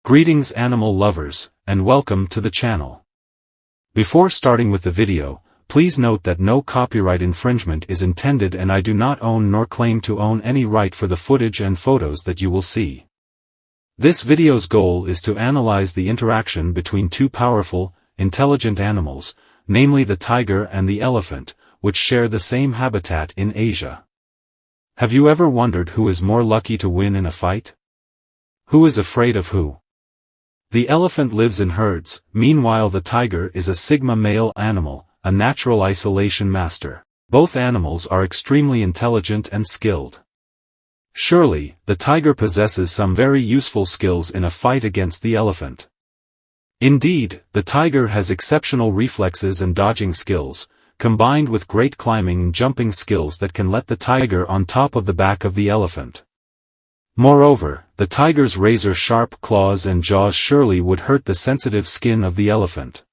Greetings animal lovers, and welcome to the channel. Before starting with the video, please note that no copyright infringement is intended and I do not own nor claim to own any right for the footage and photos that you will see. This video's goal is to analyze the interaction between two powerful, intelligent animals, namely the tiger and the elephant, which share the same habitat in Asia. Have you ever wondered who is more lucky to win in a fight? Who is afraid of who? The elephant lives in herds, meanwhile the tiger is a sigma male animal, a natural isolation master. Both animals are extremely intelligent and skilled. Surely, the tiger possesses some very useful skills in a fight against the elephant. Indeed, the tiger has exceptional reflexes and dodging skills, combined with great climbing and jumping skills that can let the tiger on top of the back of the elephant. Moreover, the tiger's razor-sharp claws and jaws surely would hurt the sensitive skin of the elephant.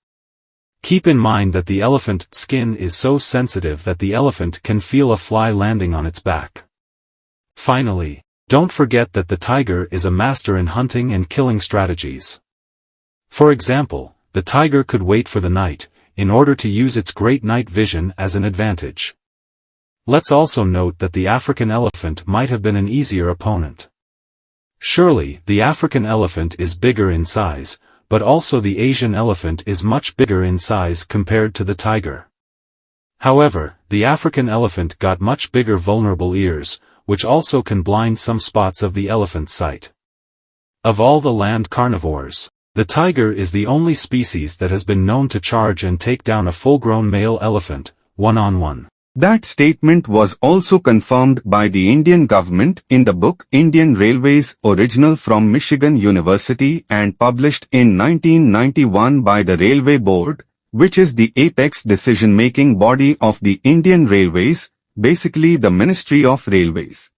Keep in mind that the elephant's skin is so sensitive that the elephant can feel a fly landing on its back. Finally, don't forget that the tiger is a master in hunting and killing strategies. For example, the tiger could wait for the night, in order to use its great night vision as an advantage. Let's also note that the African elephant might have been an easier opponent. Surely, the African elephant is bigger in size, but also the Asian elephant is much bigger in size compared to the tiger. However, the African elephant got much bigger vulnerable ears, which also can blind some spots of the elephant's sight. Of all the land carnivores, the tiger is the only species that has been known to charge and take down a full-grown male elephant, one-on-one. That statement was also confirmed by the Indian government in the book Indian Railways, original from Michigan University and published in 1991 by the Railway Board, which is the apex decision-making body of the Indian Railways, basically the Ministry of Railways.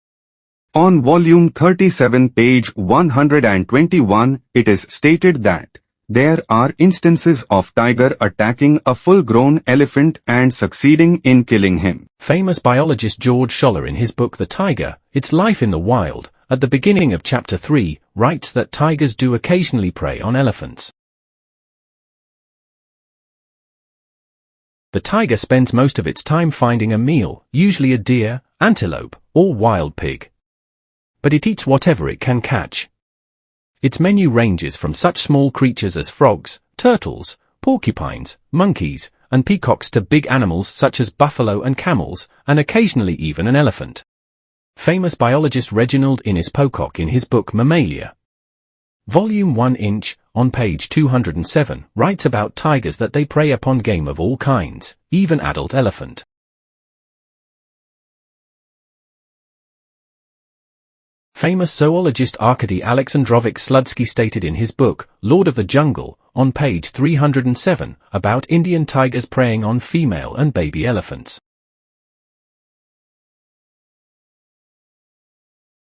On volume 37 page 121, it is stated that there are instances of tiger attacking a full-grown elephant and succeeding in killing him. Famous biologist George Scholler in his book The Tiger, Its Life in the Wild, at the beginning of chapter 3, writes that tigers do occasionally prey on elephants. The tiger spends most of its time finding a meal, usually a deer, antelope, or wild pig. But it eats whatever it can catch. Its menu ranges from such small creatures as frogs, turtles, porcupines, monkeys, and peacocks to big animals such as buffalo and camels, and occasionally even an elephant. Famous biologist Reginald Innes Pocock in his book Mammalia, Volume 1 inch, on page 207, writes about tigers that they prey upon game of all kinds, even adult elephant. Famous zoologist Arkady Alexandrovich Slutsky stated in his book, Lord of the Jungle, on page 307, about Indian tigers preying on female and baby elephants.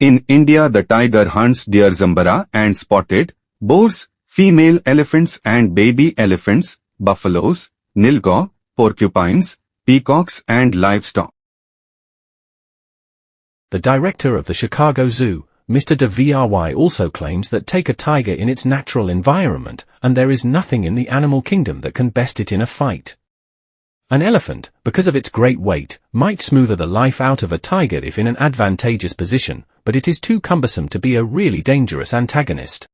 In India, the tiger hunts deer, zambara and spotted boars, female elephants and baby elephants, buffaloes, nilgaw, porcupines, peacocks and livestock. The director of the Chicago Zoo, Mr. de Vry, also claims that take a tiger in its natural environment, and there is nothing in the animal kingdom that can best it in a fight. An elephant, because of its great weight, might smoother the life out of a tiger if in an advantageous position, but it is too cumbersome to be a really dangerous antagonist.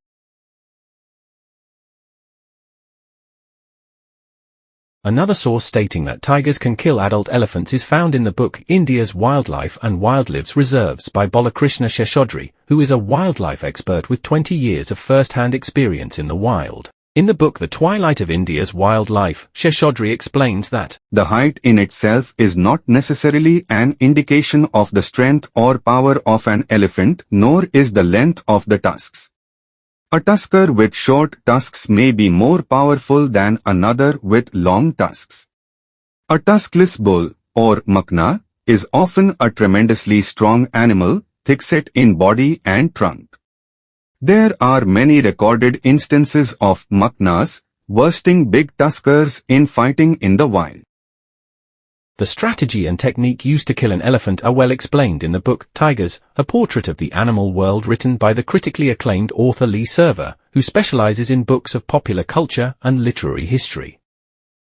Another source stating that tigers can kill adult elephants is found in the book India's Wildlife and Wildlife Reserves by Balakrishna Sheshodri, who is a wildlife expert with 20 years of first-hand experience in the wild. In the book The Twilight of India's Wildlife, Sheshodri explains that the height in itself is not necessarily an indication of the strength or power of an elephant, nor is the length of the tusks. A tusker with short tusks may be more powerful than another with long tusks. A tuskless bull, or makna, is often a tremendously strong animal, thick-set in body and trunk. There are many recorded instances of maknas worsting big tuskers in fighting in the wild. The strategy and technique used to kill an elephant are well explained in the book Tigers, A Portrait of the Animal World, written by the critically acclaimed author Lee Server, who specializes in books of popular culture and literary history.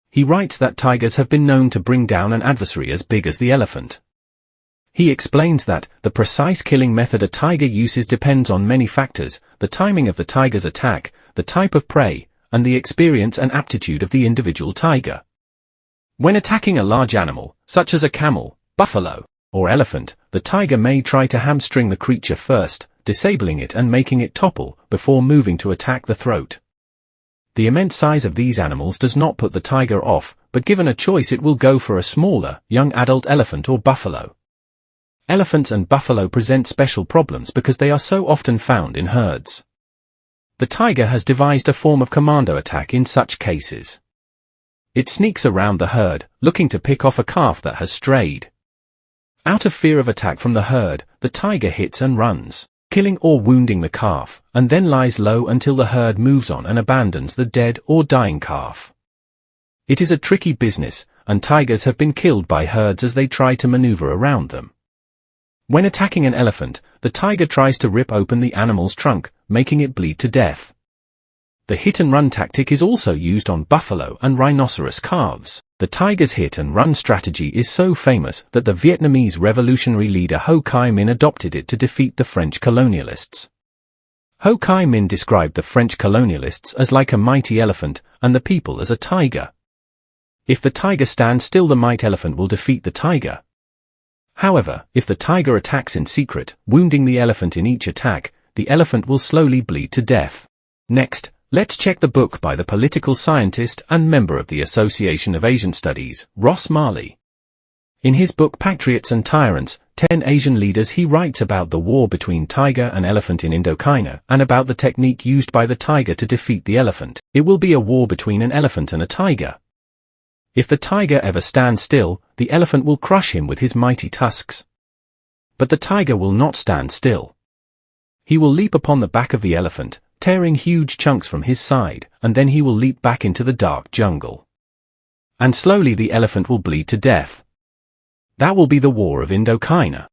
He writes that tigers have been known to bring down an adversary as big as the elephant. He explains that the precise killing method a tiger uses depends on many factors: the timing of the tiger's attack, the type of prey, and the experience and aptitude of the individual tiger. When attacking a large animal, such as a camel, buffalo, or elephant, the tiger may try to hamstring the creature first, disabling it and making it topple, before moving to attack the throat. The immense size of these animals does not put the tiger off, but given a choice it will go for a smaller, young adult elephant or buffalo. Elephants and buffalo present special problems because they are so often found in herds. The tiger has devised a form of commando attack in such cases. It sneaks around the herd, looking to pick off a calf that has strayed. Out of fear of attack from the herd, the tiger hits and runs, killing or wounding the calf, and then lies low until the herd moves on and abandons the dead or dying calf. It is a tricky business, and tigers have been killed by herds as they try to maneuver around them. When attacking an elephant, the tiger tries to rip open the animal's trunk, making it bleed to death. The hit-and-run tactic is also used on buffalo and rhinoceros calves. The tiger's hit-and-run strategy is so famous that the Vietnamese revolutionary leader Ho Chi Minh adopted it to defeat the French colonialists. Ho Chi Minh described the French colonialists as like a mighty elephant, and the people as a tiger. If the tiger stands still, the mighty elephant will defeat the tiger. However, if the tiger attacks in secret, wounding the elephant in each attack, the elephant will slowly bleed to death. Next, let's check the book by the political scientist and member of the Association of Asian Studies, Ross Marley. In his book Patriots and Tyrants, 10 Asian Leaders, he writes about the war between tiger and elephant in Indochina, and about the technique used by the tiger to defeat the elephant. It will be a war between an elephant and a tiger. If the tiger ever stands still, the elephant will crush him with his mighty tusks. But the tiger will not stand still. He will leap upon the back of the elephant, tearing huge chunks from his side, and then he will leap back into the dark jungle. And slowly the elephant will bleed to death. That will be the War of Indochina.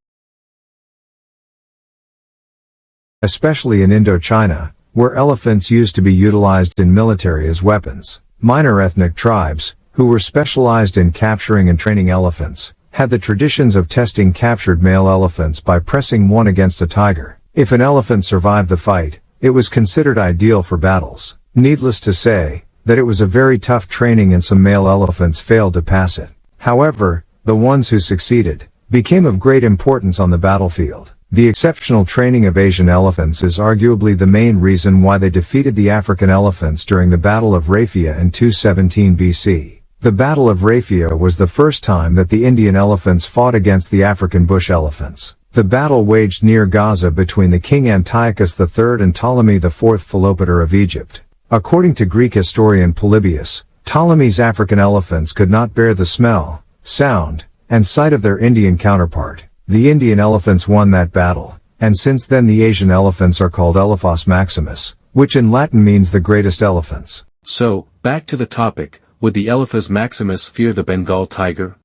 Especially in Indochina, where elephants used to be utilized in military as weapons, minor ethnic tribes, who were specialized in capturing and training elephants, had the traditions of testing captured male elephants by pressing one against a tiger. If an elephant survived the fight, it was considered ideal for battles. Needless to say, that it was a very tough training and some male elephants failed to pass it. However, the ones who succeeded, became of great importance on the battlefield. The exceptional training of Asian elephants is arguably the main reason why they defeated the African elephants during the Battle of Raphia in 217 BC. The Battle of Raphia was the first time that the Indian elephants fought against the African bush elephants. The battle waged near Gaza between the king Antiochus III and Ptolemy IV Philopator of Egypt. According to Greek historian Polybius, Ptolemy's African elephants could not bear the smell, sound, and sight of their Indian counterpart. The Indian elephants won that battle, and since then the Asian elephants are called Elephas maximus, which in Latin means the greatest elephants. So, back to the topic, would the Elephas maximus fear the Bengal tiger?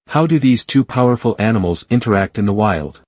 How do these two powerful animals interact in the wild?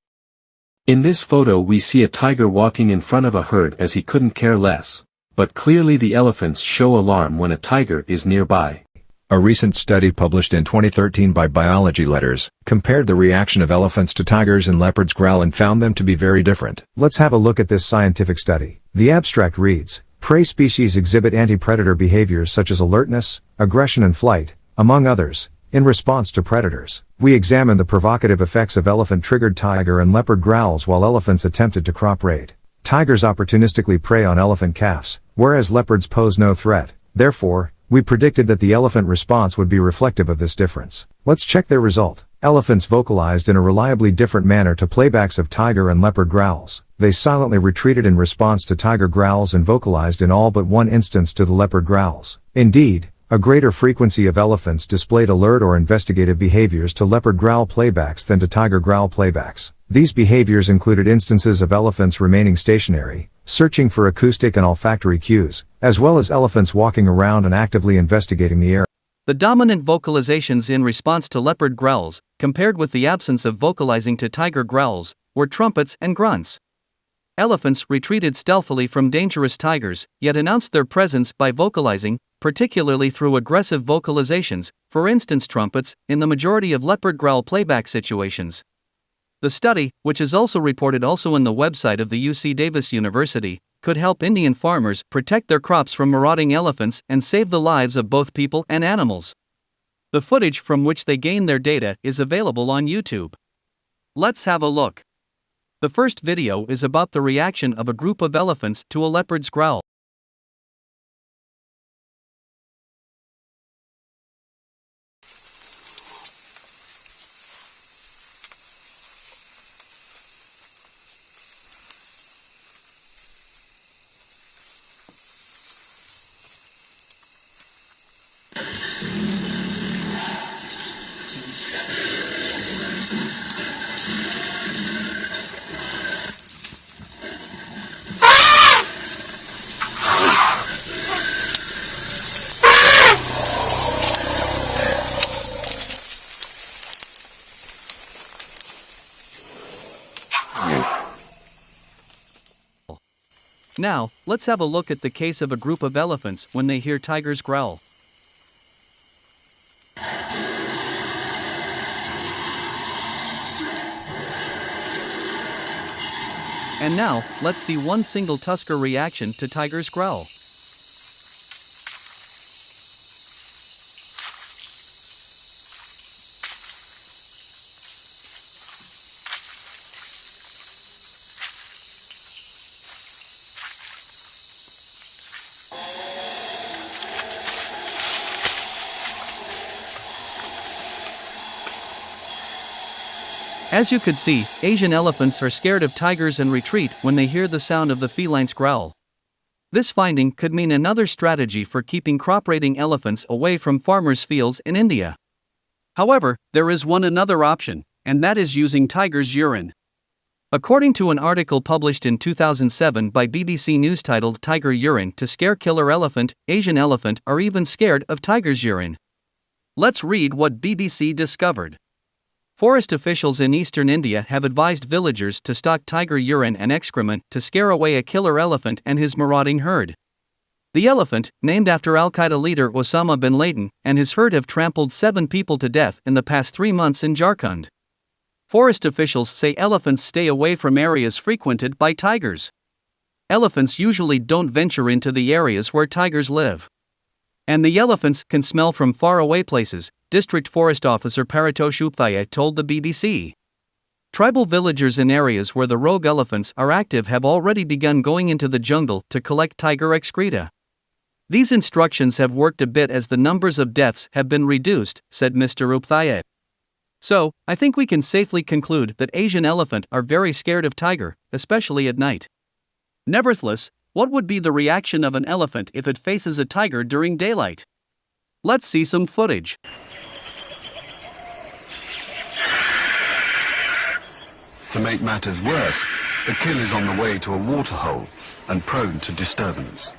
In this photo we see a tiger walking in front of a herd as he couldn't care less, but clearly the elephants show alarm when a tiger is nearby. A recent study published in 2013 by Biology Letters compared the reaction of elephants to tigers and leopards' growl and found them to be very different. Let's have a look at this scientific study. The abstract reads, prey species exhibit anti-predator behaviors such as alertness, aggression and flight, among others, in response to predators. We examined the provocative effects of elephant-triggered tiger and leopard growls while elephants attempted to crop raid. Tigers opportunistically prey on elephant calves, whereas leopards pose no threat. Therefore, we predicted that the elephant response would be reflective of this difference. Let's check their result. Elephants vocalized in a reliably different manner to playbacks of tiger and leopard growls. They silently retreated in response to tiger growls and vocalized in all but one instance to the leopard growls. Indeed, a greater frequency of elephants displayed alert or investigative behaviors to leopard growl playbacks than to tiger growl playbacks. These behaviors included instances of elephants remaining stationary, searching for acoustic and olfactory cues, as well as elephants walking around and actively investigating the area. The dominant vocalizations in response to leopard growls, compared with the absence of vocalizing to tiger growls, were trumpets and grunts. elephants retreated stealthily from dangerous tigers, yet announced their presence by vocalizing, particularly through aggressive vocalizations, for instance trumpets, in the majority of leopard growl playback situations. The study, which is also reported in the website of the UC Davis University, could help Indian farmers protect their crops from marauding elephants and save the lives of both people and animals. The footage from which they gain their data is available on YouTube. Let's have a look. The first video is about the reaction of a group of elephants to a leopard's growl. Now, let's have a look at the case of a group of elephants when they hear tigers growl. And now, let's see one single tusker reaction to tiger's growl. As you could see, Asian elephants are scared of tigers and retreat when they hear the sound of the feline's growl. This finding could mean another strategy for keeping crop-raiding elephants away from farmers' fields in India. However, there is another option, and that is using tiger's urine. According to an article published in 2007 by BBC News titled "Tiger Urine to Scare Killer Elephant," Asian elephant are even scared of tiger's urine. Let's read what BBC discovered. Forest officials in eastern India have advised villagers to stock tiger urine and excrement to scare away a killer elephant and his marauding herd. The elephant, named after Al-Qaeda leader Osama bin Laden, and his herd have trampled 7 people to death in the past 3 months in Jharkhand. Forest officials say elephants stay away from areas frequented by tigers. Elephants usually don't venture into the areas where tigers live. And the elephants can smell from faraway places, District Forest Officer Paritosh Upthaya told the BBC. Tribal villagers in areas where the rogue elephants are active have already begun going into the jungle to collect tiger excreta. These instructions have worked a bit as the numbers of deaths have been reduced, said Mr. Upthaya. So, I think we can safely conclude that Asian elephant are very scared of tiger, especially at night. Nevertheless, what would be the reaction of an elephant if it faces a tiger during daylight? Let's see some footage. To make matters worse, the kill is on the way to a waterhole and prone to disturbance.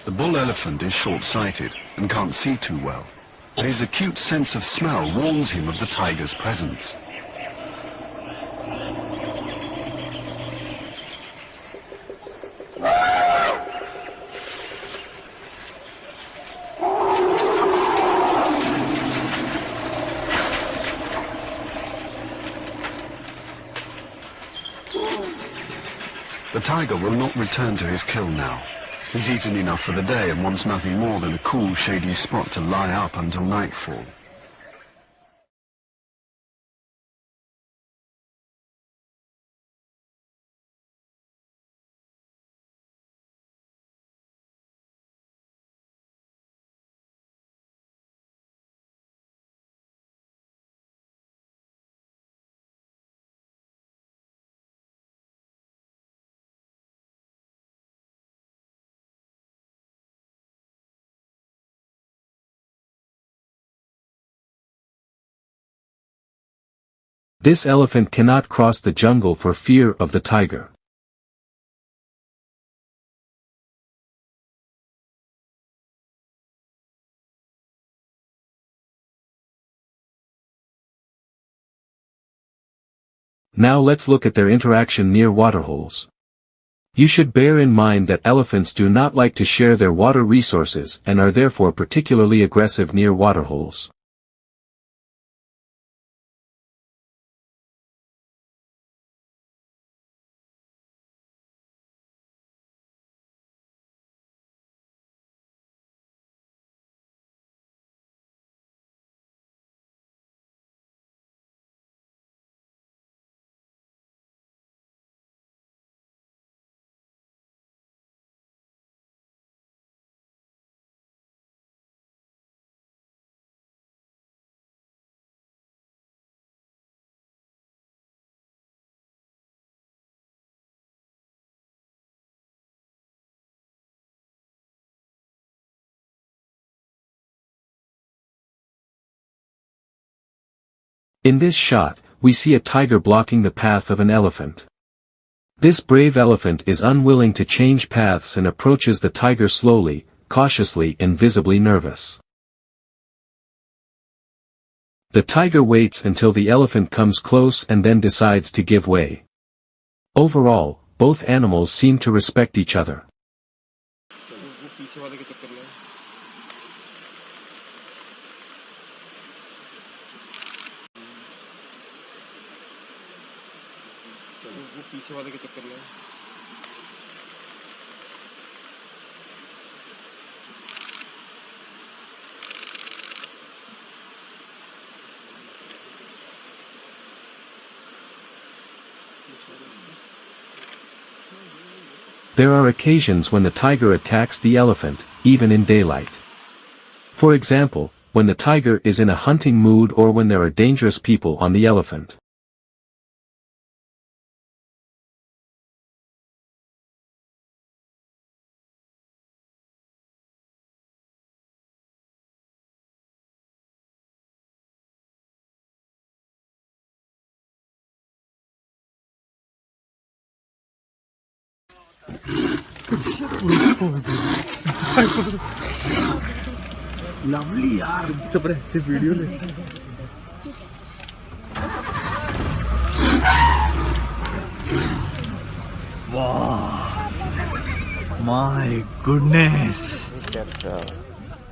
The bull elephant is short-sighted and can't see too well, but his acute sense of smell warns him of the tiger's presence. The tiger will not return to his kill now. He's eaten enough for the day and wants nothing more than a cool, shady spot to lie up until nightfall. This elephant cannot cross the jungle for fear of the tiger. Now let's look at their interaction near waterholes. You should bear in mind that elephants do not like to share their water resources and are therefore particularly aggressive near waterholes. In this shot, we see a tiger blocking the path of an elephant. This brave elephant is unwilling to change paths and approaches the tiger slowly, cautiously and visibly nervous. The tiger waits until the elephant comes close and then decides to give way. Overall, both animals seem to respect each other. There are occasions when the tiger attacks the elephant, even in daylight. For example, when the tiger is in a hunting mood or when there are dangerous people on the elephant. Lovely यार चुप रहे सिर्फ video ले वाह my goodness at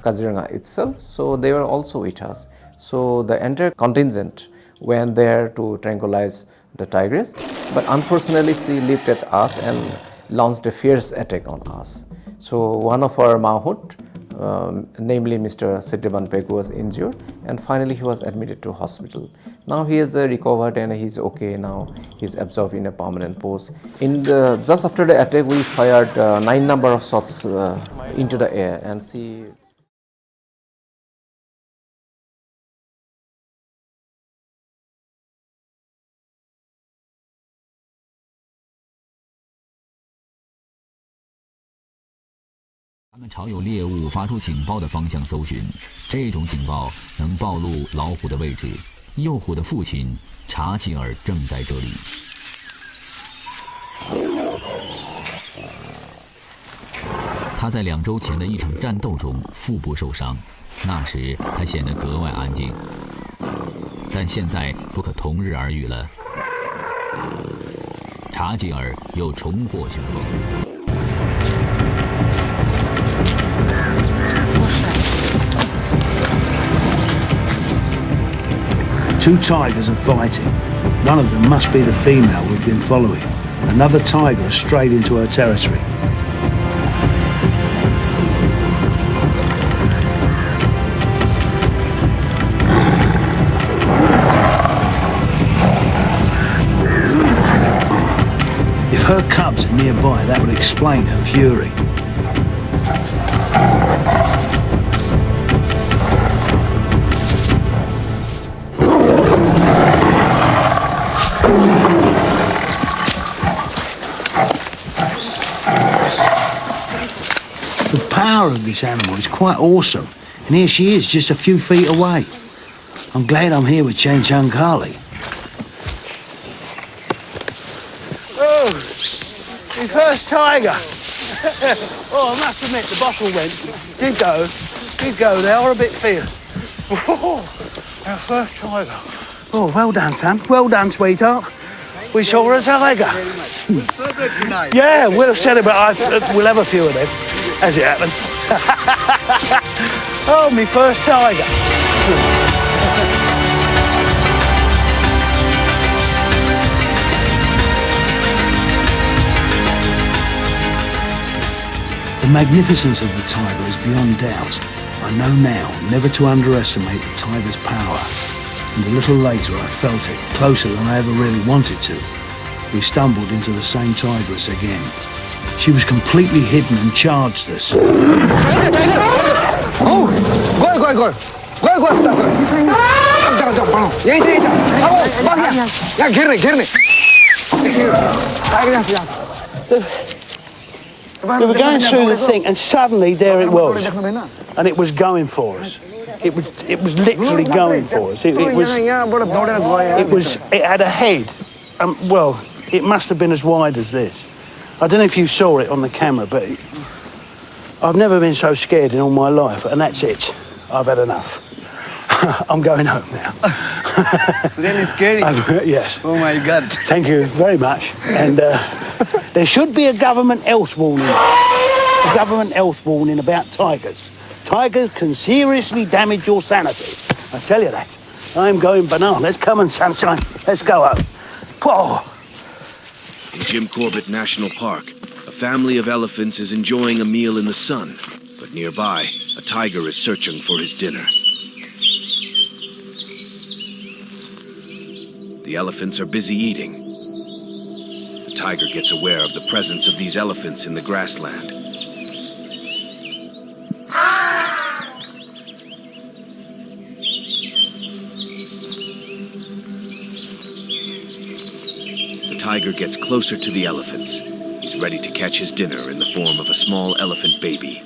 Kaziranga itself, so they were also with us. So the entire contingent went there to tranquilize the tigress, but unfortunately she leaped at us and launched a fierce attack on us. So one of our Mahut, namely Mr. Sittiban Pek, was injured, and finally he was admitted to hospital. Now he has recovered and he's okay now. He's absorbed in a permanent post. Just after the attack, we fired 9 number of shots into the air, and she. 他们朝有猎物发出警报的方向搜寻，这种警报能暴露老虎的位置。幼虎的父亲查吉尔正在这里。他在2周前的一场战斗中腹部受伤，那时他显得格外安静，但现在不可同日而语了。查吉尔又重获雄风。 Two tigers are fighting. One of them must be the female we've been following. Another tiger has strayed into her territory. If her cubs are nearby, that would explain her fury. The power of this animal is quite awesome, and here she is, just a few feet away. I'm glad I'm here with Chen Chung Kali. Oh, the first tiger. Oh, I must admit, the bottle did go. They are a bit fierce. Oh, our first tiger. Oh, well done, Sam. Well done, sweetheart. We saw a tiger. Yeah, we'll celebrate. We'll have a few of them, as it happens. Oh, my first tiger. The magnificence of the tiger is beyond doubt. I know now never to underestimate the tiger's power. And a little later I felt it, closer than I ever really wanted to. We stumbled into the same tigress again. She was completely hidden and charged us. We were going through the thing, and suddenly there it was, and it was going for us. It was literally going for us. It had a head. Well, it must have been as wide as this. I don't know if you saw it on the camera, but I've never been so scared in all my life, and that's it. I've had enough. I'm going home now. It's really scary. Yes. Oh my God. Thank you very much. And there should be a government health warning. A government health warning about tigers. Tigers can seriously damage your sanity. I tell you that. I'm going bananas. Come on, sunshine. Let's go home. Whoa. In Jim Corbett National Park, a family of elephants is enjoying a meal in the sun. But nearby, a tiger is searching for his dinner. The elephants are busy eating. The tiger gets aware of the presence of these elephants in the grassland. The tiger gets closer to the elephants. He's ready to catch his dinner in the form of a small elephant baby.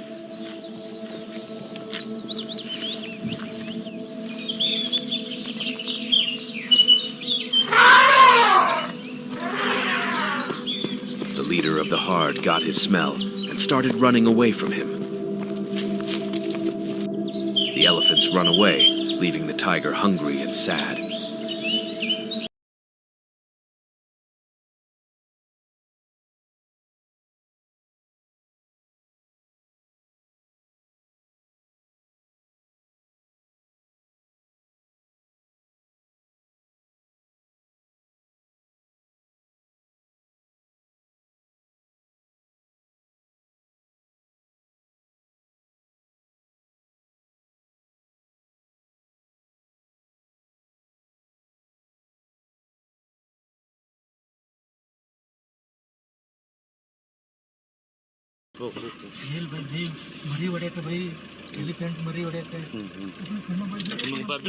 The leader of the herd got his smell and started running away from him. The elephants run away, leaving the tiger hungry and sad.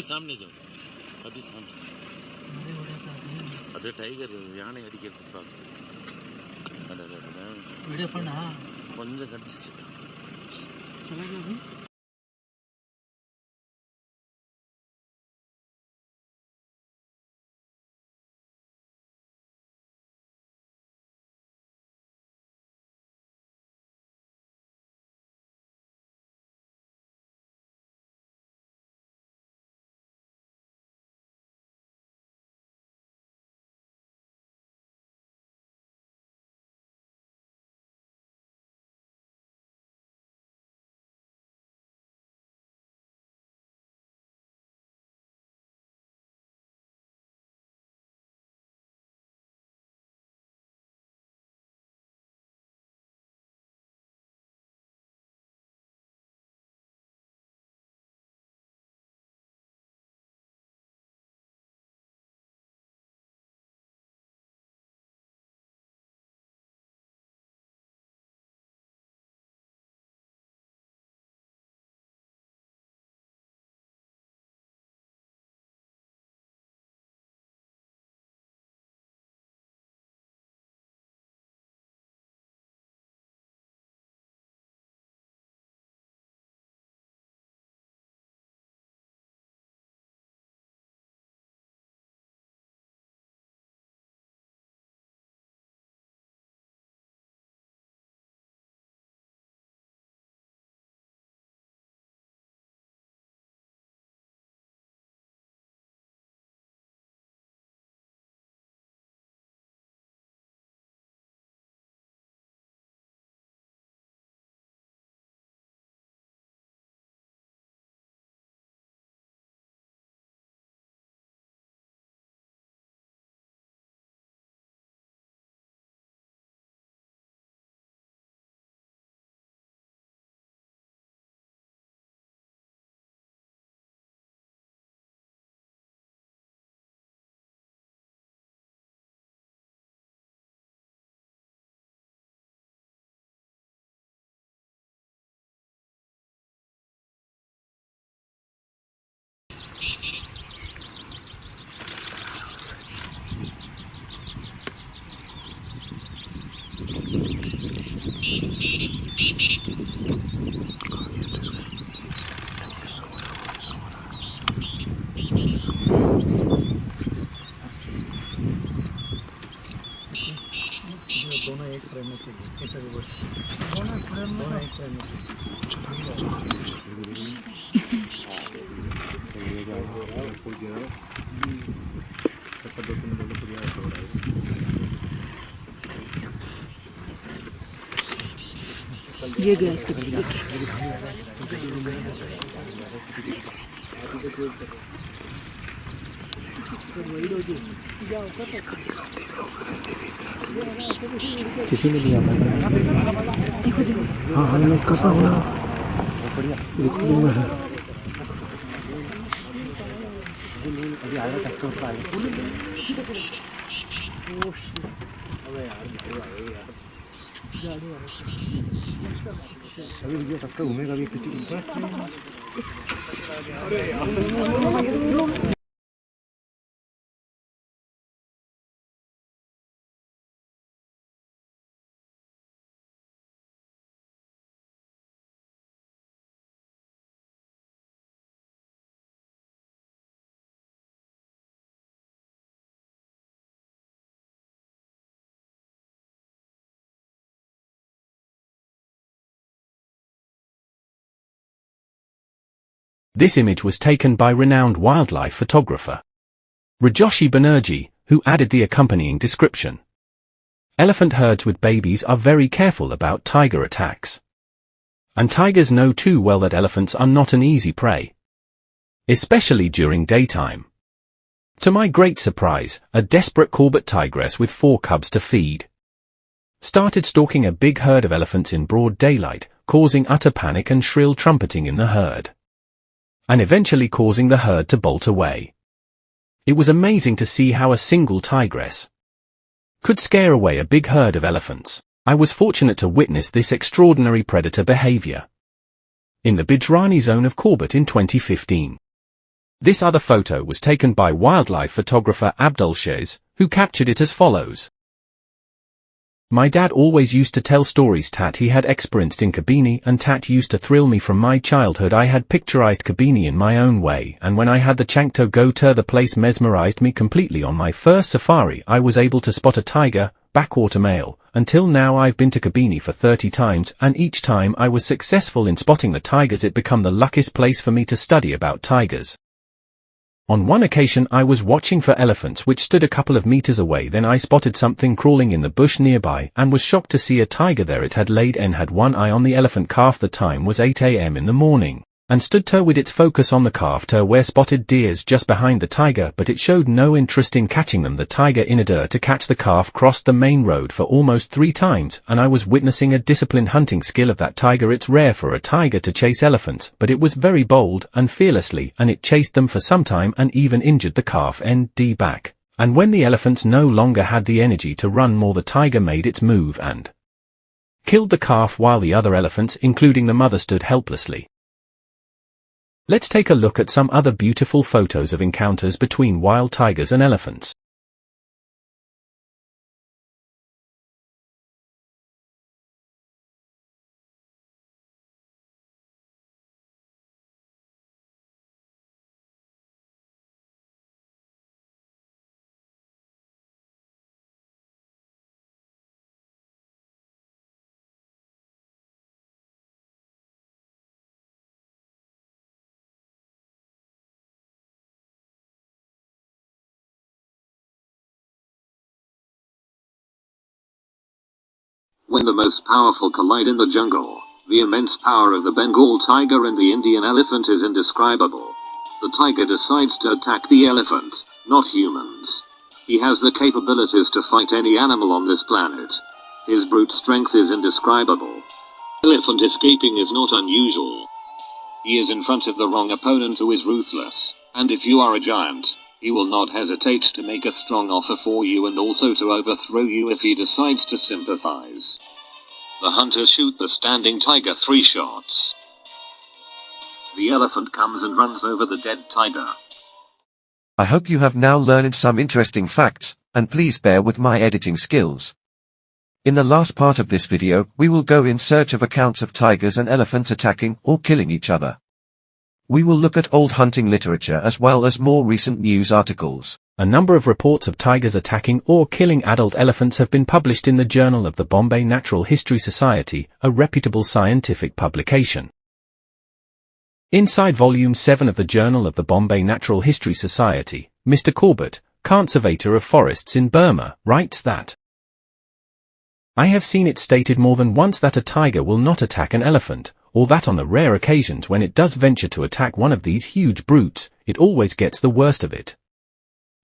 सामने जाओ अभी सामने अरे tiger याने अडिक्किरது video பண்ணா கொஞ்சம் கடிச்சிச்சு ये गया इसके पीछे देख। किसी ने नहीं आता हाँ हाँ मैं कर रहा हूँ रिकॉर्डिंग में है अभी आएगा टक्कर पर आएगा अभी भैया टक्कर घूमेगा अभी किसी This image was taken by renowned wildlife photographer Rajoshi Banerjee, who added the accompanying description. Elephant herds with babies are very careful about tiger attacks. And tigers know too well that elephants are not an easy prey, especially during daytime. To my great surprise, a desperate Corbett tigress with 4 cubs to feed started stalking a big herd of elephants in broad daylight, causing utter panic and shrill trumpeting in the herd, and eventually causing the herd to bolt away. It was amazing to see how a single tigress could scare away a big herd of elephants. I was fortunate to witness this extraordinary predator behavior in the Bijrani zone of Corbett in 2015. This other photo was taken by wildlife photographer Abdul Shez, who captured it as follows. My dad always used to tell stories Tat he had experienced in Kabini, and Tat used to thrill me from my childhood. I had picturized Kabini in my own way, and when I had the Changto go tour, the place mesmerized me completely. On my first safari I was able to spot a tiger, backwater male. Until now I've been to Kabini for 30 times, and each time I was successful in spotting the tigers. It became the luckiest place for me to study about tigers. On one occasion I was watching for elephants which stood a couple of meters away. Then I spotted something crawling in the bush nearby, and was shocked to see a tiger there. It had laid and had one eye on the elephant calf. The time was 8 a.m. in the morning, and stood with its focus on the calf where spotted deers just behind the tiger, but it showed no interest in catching them. The tiger in order to catch the calf crossed the main road for almost 3 times, and I was witnessing a disciplined hunting skill of that tiger. It's rare for a tiger to chase elephants, but it was very bold and fearlessly, and it chased them for some time and even injured the calf back. And when the elephants no longer had the energy to run more, the tiger made its move and killed the calf, while the other elephants, including the mother, stood helplessly. Let's take a look at some other beautiful photos of encounters between wild tigers and elephants. When the most powerful collide in the jungle, the immense power of the Bengal tiger and the Indian elephant is indescribable. The tiger decides to attack the elephant, not humans. He has the capabilities to fight any animal on this planet. His brute strength is indescribable. Elephant escaping is not unusual. He is in front of the wrong opponent who is ruthless, and if you are a giant, he will not hesitate to make a strong offer for you and also to overthrow you if he decides to sympathize. The hunters shoot the standing tiger 3 shots. The elephant comes and runs over the dead tiger. I hope you have now learned some interesting facts, and please bear with my editing skills. In the last part of this video, we will go in search of accounts of tigers and elephants attacking or killing each other. We will look at old hunting literature as well as more recent news articles. A number of reports of tigers attacking or killing adult elephants have been published in the Journal of the Bombay Natural History Society, a reputable scientific publication. Inside Volume 7 of the Journal of the Bombay Natural History Society, Mr. Corbett, conservator of forests in Burma, writes that I have seen it stated more than once that a tiger will not attack an elephant, or that on the rare occasions when it does venture to attack one of these huge brutes, it always gets the worst of it.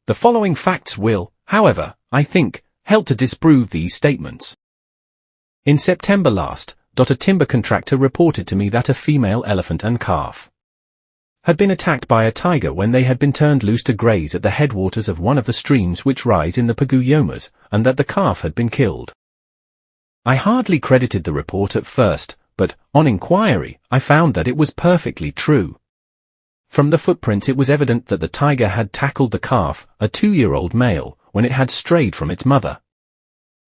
The following facts will, however, I think, help to disprove these statements. In September last, a timber contractor reported to me that a female elephant and calf had been attacked by a tiger when they had been turned loose to graze at the headwaters of one of the streams which rise in the Paguyomas, and that the calf had been killed. I hardly credited the report at first, but, on inquiry, I found that it was perfectly true. From the footprints it was evident that the tiger had tackled the calf, a 2-year-old male, when it had strayed from its mother.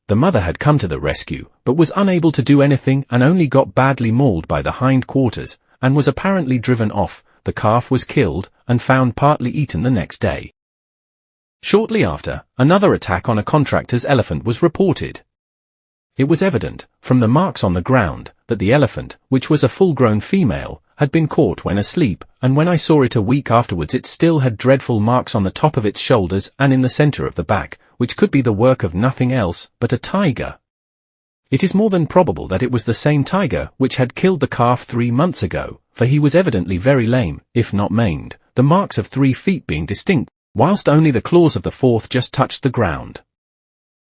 The mother had come to the rescue, but was unable to do anything and only got badly mauled by the hind quarters, and was apparently driven off. The calf was killed, and found partly eaten the next day. Shortly after, another attack on a contractor's elephant was reported. It was evident, from the marks on the ground, that the elephant, which was a full-grown female, had been caught when asleep, and when I saw it a week afterwards it still had dreadful marks on the top of its shoulders and in the center of the back, which could be the work of nothing else but a tiger. It is more than probable that it was the same tiger which had killed the calf 3 months ago, for he was evidently very lame, if not maimed, the marks of 3 feet being distinct, whilst only the claws of the 4th just touched the ground.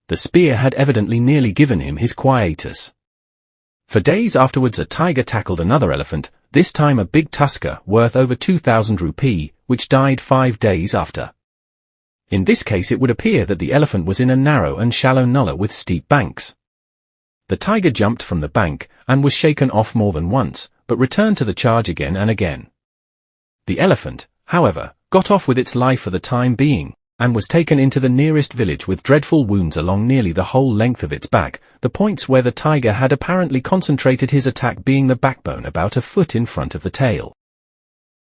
The spear had evidently nearly given him his quietus. For days afterwards a tiger tackled another elephant, this time a big tusker worth over 2,000 rupee, which died 5 days after. In this case it would appear that the elephant was in a narrow and shallow nullah with steep banks. The tiger jumped from the bank, and was shaken off more than once, but returned to the charge again and again. The elephant, however, got off with its life for the time being, and was taken into the nearest village with dreadful wounds along nearly the whole length of its back, the points where the tiger had apparently concentrated his attack being the backbone about a foot in front of the tail.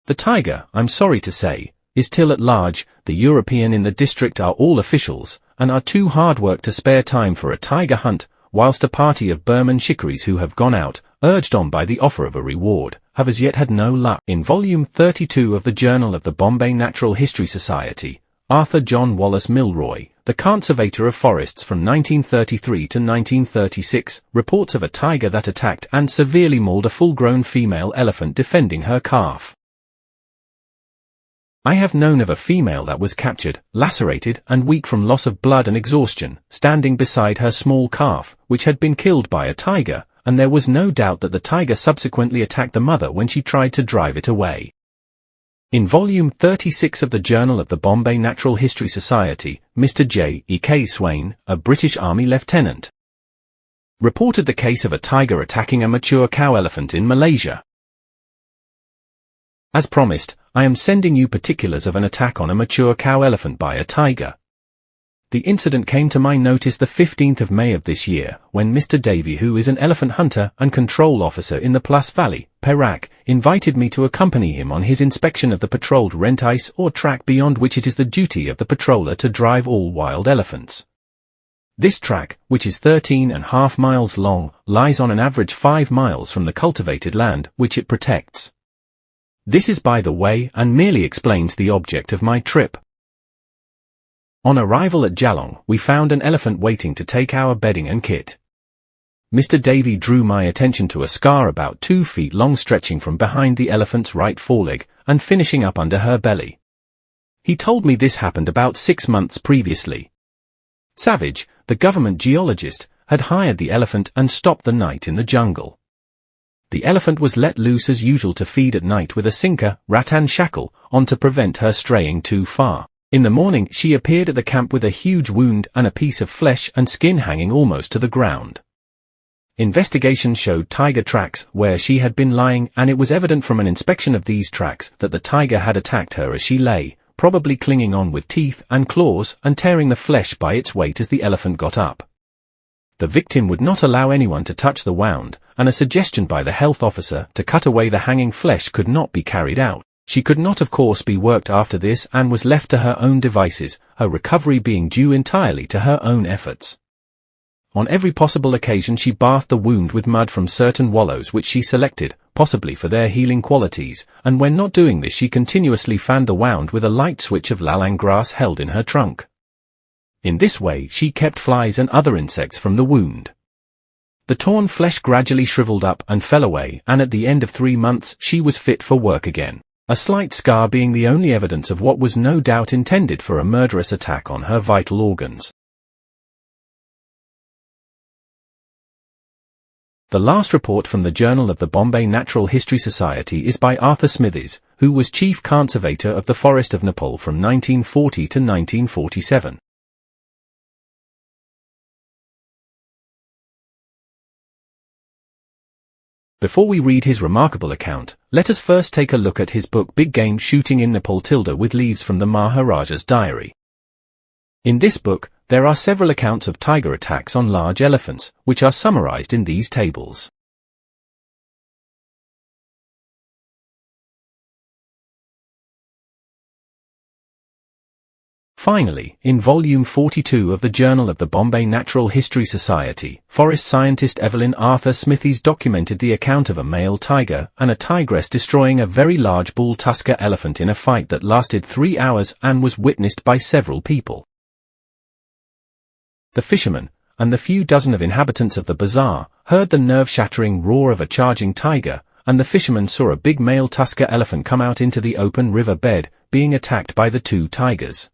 The tiger, I'm sorry to say, is still at large. The European in the district are all officials, and are too hard worked to spare time for a tiger hunt, whilst a party of Burman shikaris who have gone out, urged on by the offer of a reward, have as yet had no luck. In Volume 32 of the Journal of the Bombay Natural History Society, Arthur John Wallace Milroy, the conservator of forests from 1933 to 1936, reports of a tiger that attacked and severely mauled a full-grown female elephant defending her calf. I have known of a female that was captured, lacerated and weak from loss of blood and exhaustion, standing beside her small calf, which had been killed by a tiger, and there was no doubt that the tiger subsequently attacked the mother when she tried to drive it away. In Volume 36 of the Journal of the Bombay Natural History Society, Mr. J. E. K. Swain, a British Army lieutenant, reported the case of a tiger attacking a mature cow elephant in Malaysia. As promised, I am sending you particulars of an attack on a mature cow elephant by a tiger. The incident came to my notice the 15th of May of this year, when Mr. Davy, who is an elephant hunter and control officer in the Plas Valley, Perak, invited me to accompany him on his inspection of the patrolled rent ice or track beyond which it is the duty of the patroller to drive all wild elephants. This track, which is 13.5 miles long, lies on an average 5 miles from the cultivated land which it protects. This is by the way and merely explains the object of my trip. On arrival at Jalong, we found an elephant waiting to take our bedding and kit. Mr. Davy drew my attention to a scar about 2 feet long stretching from behind the elephant's right foreleg and finishing up under her belly. He told me this happened about 6 months previously. Savage, the government geologist, had hired the elephant and stopped the night in the jungle. The elephant was let loose as usual to feed at night with a sinker, rattan shackle, on to prevent her straying too far. In the morning she appeared at the camp with a huge wound and a piece of flesh and skin hanging almost to the ground. Investigation showed tiger tracks where she had been lying, and it was evident from an inspection of these tracks that the tiger had attacked her as she lay, probably clinging on with teeth and claws and tearing the flesh by its weight as the elephant got up. The victim would not allow anyone to touch the wound, and a suggestion by the health officer to cut away the hanging flesh could not be carried out. She could not of course be worked after this and was left to her own devices, her recovery being due entirely to her own efforts. On every possible occasion she bathed the wound with mud from certain wallows which she selected, possibly for their healing qualities, and when not doing this she continuously fanned the wound with a light switch of lalang grass held in her trunk. In this way she kept flies and other insects from the wound. The torn flesh gradually shriveled up and fell away, and at the end of 3 months she was fit for work again, a slight scar being the only evidence of what was no doubt intended for a murderous attack on her vital organs. The last report from the Journal of the Bombay Natural History Society is by Arthur Smithies, who was Chief Conservator of the Forest of Nepal from 1940 to 1947. Before we read his remarkable account, let us first take a look at his book Big Game Shooting in Nepal with leaves from the Maharaja's diary. In this book, there are several accounts of tiger attacks on large elephants, which are summarized in these tables. Finally, in Volume 42 of the Journal of the Bombay Natural History Society, forest scientist Evelyn Arthur Smithies documented the account of a male tiger and a tigress destroying a very large bull tusker elephant in a fight that lasted 3 hours and was witnessed by several people. The fishermen, and the few dozen of inhabitants of the bazaar, heard the nerve-shattering roar of a charging tiger, and the fishermen saw a big male tusker elephant come out into the open river bed, being attacked by the 2 tigers.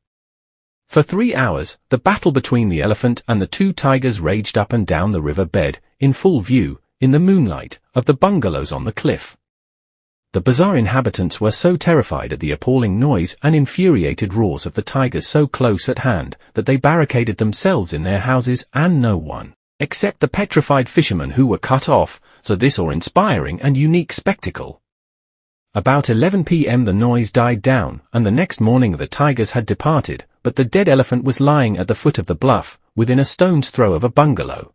For 3 hours, the battle between the elephant and the 2 tigers raged up and down the river bed, in full view, in the moonlight, of the bungalows on the cliff. The bazaar inhabitants were so terrified at the appalling noise and infuriated roars of the tigers so close at hand, that they barricaded themselves in their houses and no one, except the petrified fishermen who were cut off, saw this awe-inspiring and unique spectacle. About 11 p.m. the noise died down, and the next morning the tigers had departed, but the dead elephant was lying at the foot of the bluff, within a stone's throw of a bungalow.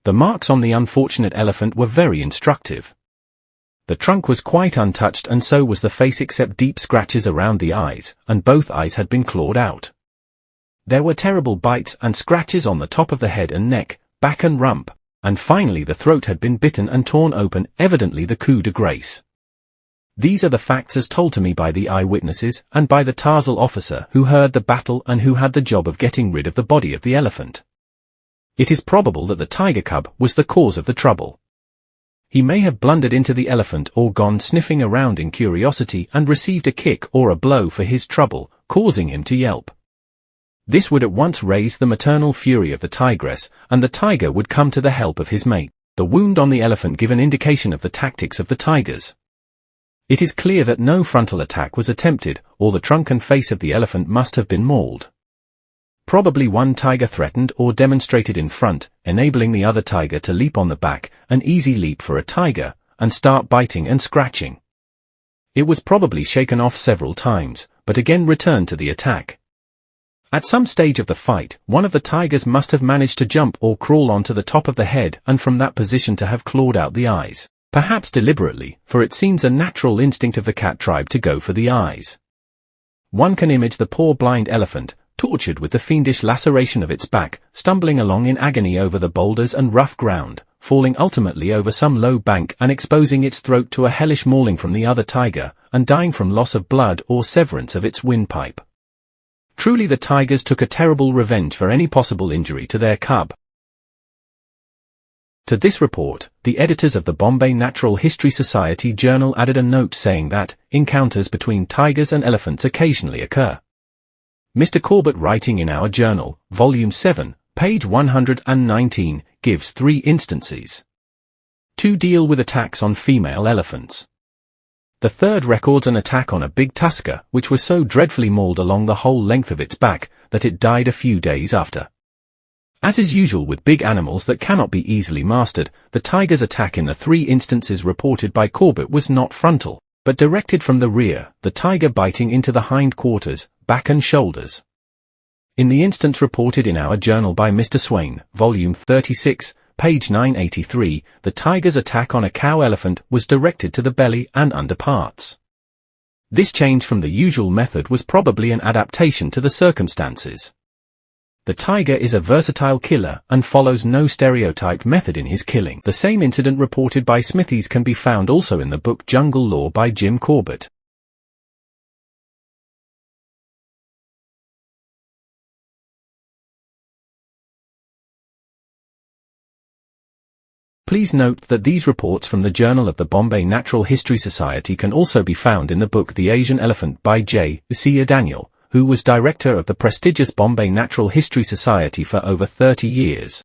The marks on the unfortunate elephant were very instructive. The trunk was quite untouched and so was the face except deep scratches around the eyes, and both eyes had been clawed out. There were terrible bites and scratches on the top of the head and neck, back and rump, and finally the throat had been bitten and torn open, evidently the coup de grace. These are the facts as told to me by the eyewitnesses and by the Tahsil officer who heard the battle and who had the job of getting rid of the body of the elephant. It is probable that the tiger cub was the cause of the trouble. He may have blundered into the elephant or gone sniffing around in curiosity and received a kick or a blow for his trouble, causing him to yelp. This would at once raise the maternal fury of the tigress, and the tiger would come to the help of his mate. The wound on the elephant give an indication of the tactics of the tigers. It is clear that no frontal attack was attempted, or the trunk and face of the elephant must have been mauled. Probably one tiger threatened or demonstrated in front, enabling the other tiger to leap on the back, an easy leap for a tiger, and start biting and scratching. It was probably shaken off several times, but again returned to the attack. At some stage of the fight, one of the tigers must have managed to jump or crawl onto the top of the head and from that position to have clawed out the eyes. Perhaps deliberately, for it seems a natural instinct of the cat tribe to go for the eyes. One can image the poor blind elephant, tortured with the fiendish laceration of its back, stumbling along in agony over the boulders and rough ground, falling ultimately over some low bank and exposing its throat to a hellish mauling from the other tiger, and dying from loss of blood or severance of its windpipe. Truly the tigers took a terrible revenge for any possible injury to their cub. To this report, the editors of the Bombay Natural History Society journal added a note saying that encounters between tigers and elephants occasionally occur. Mr. Corbett, writing in our journal, Volume 7, page 119, gives 3 instances. 2 deal with attacks on female elephants. The third records an attack on a big tusker, which was so dreadfully mauled along the whole length of its back, that it died a few days after. As is usual with big animals that cannot be easily mastered, the tiger's attack in the 3 instances reported by Corbett was not frontal, but directed from the rear, the tiger biting into the hind quarters, back and shoulders. In the instance reported in our journal by Mr. Swain, volume 36, page 983, the tiger's attack on a cow elephant was directed to the belly and underparts. This change from the usual method was probably an adaptation to the circumstances. The tiger is a versatile killer and follows no stereotyped method in his killing. The same incident reported by Smithies can be found also in the book Jungle Law by Jim Corbett. Please note that these reports from the Journal of the Bombay Natural History Society can also be found in the book The Asian Elephant by J. C. Daniel, who was director of the prestigious Bombay Natural History Society for over 30 years.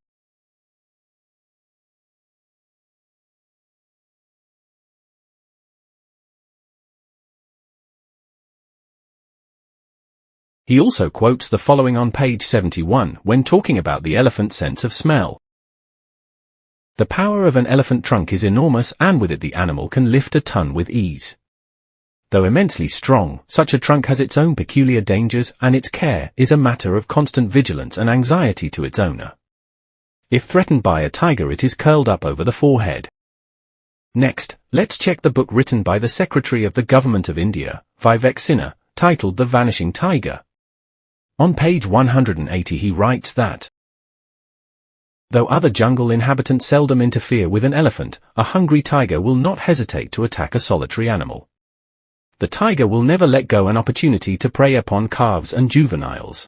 He also quotes the following on page 71 when talking about the elephant's sense of smell. The power of an elephant trunk is enormous, and with it the animal can lift a ton with ease. Though immensely strong, such a trunk has its own peculiar dangers, and its care is a matter of constant vigilance and anxiety to its owner. If threatened by a tiger, it is curled up over the forehead. Next, let's check the book written by the Secretary of the Government of India, Vivek Sinha, titled The Vanishing Tiger. On page 180 he writes that, though other jungle inhabitants seldom interfere with an elephant, a hungry tiger will not hesitate to attack a solitary animal. The tiger will never let go an opportunity to prey upon calves and juveniles.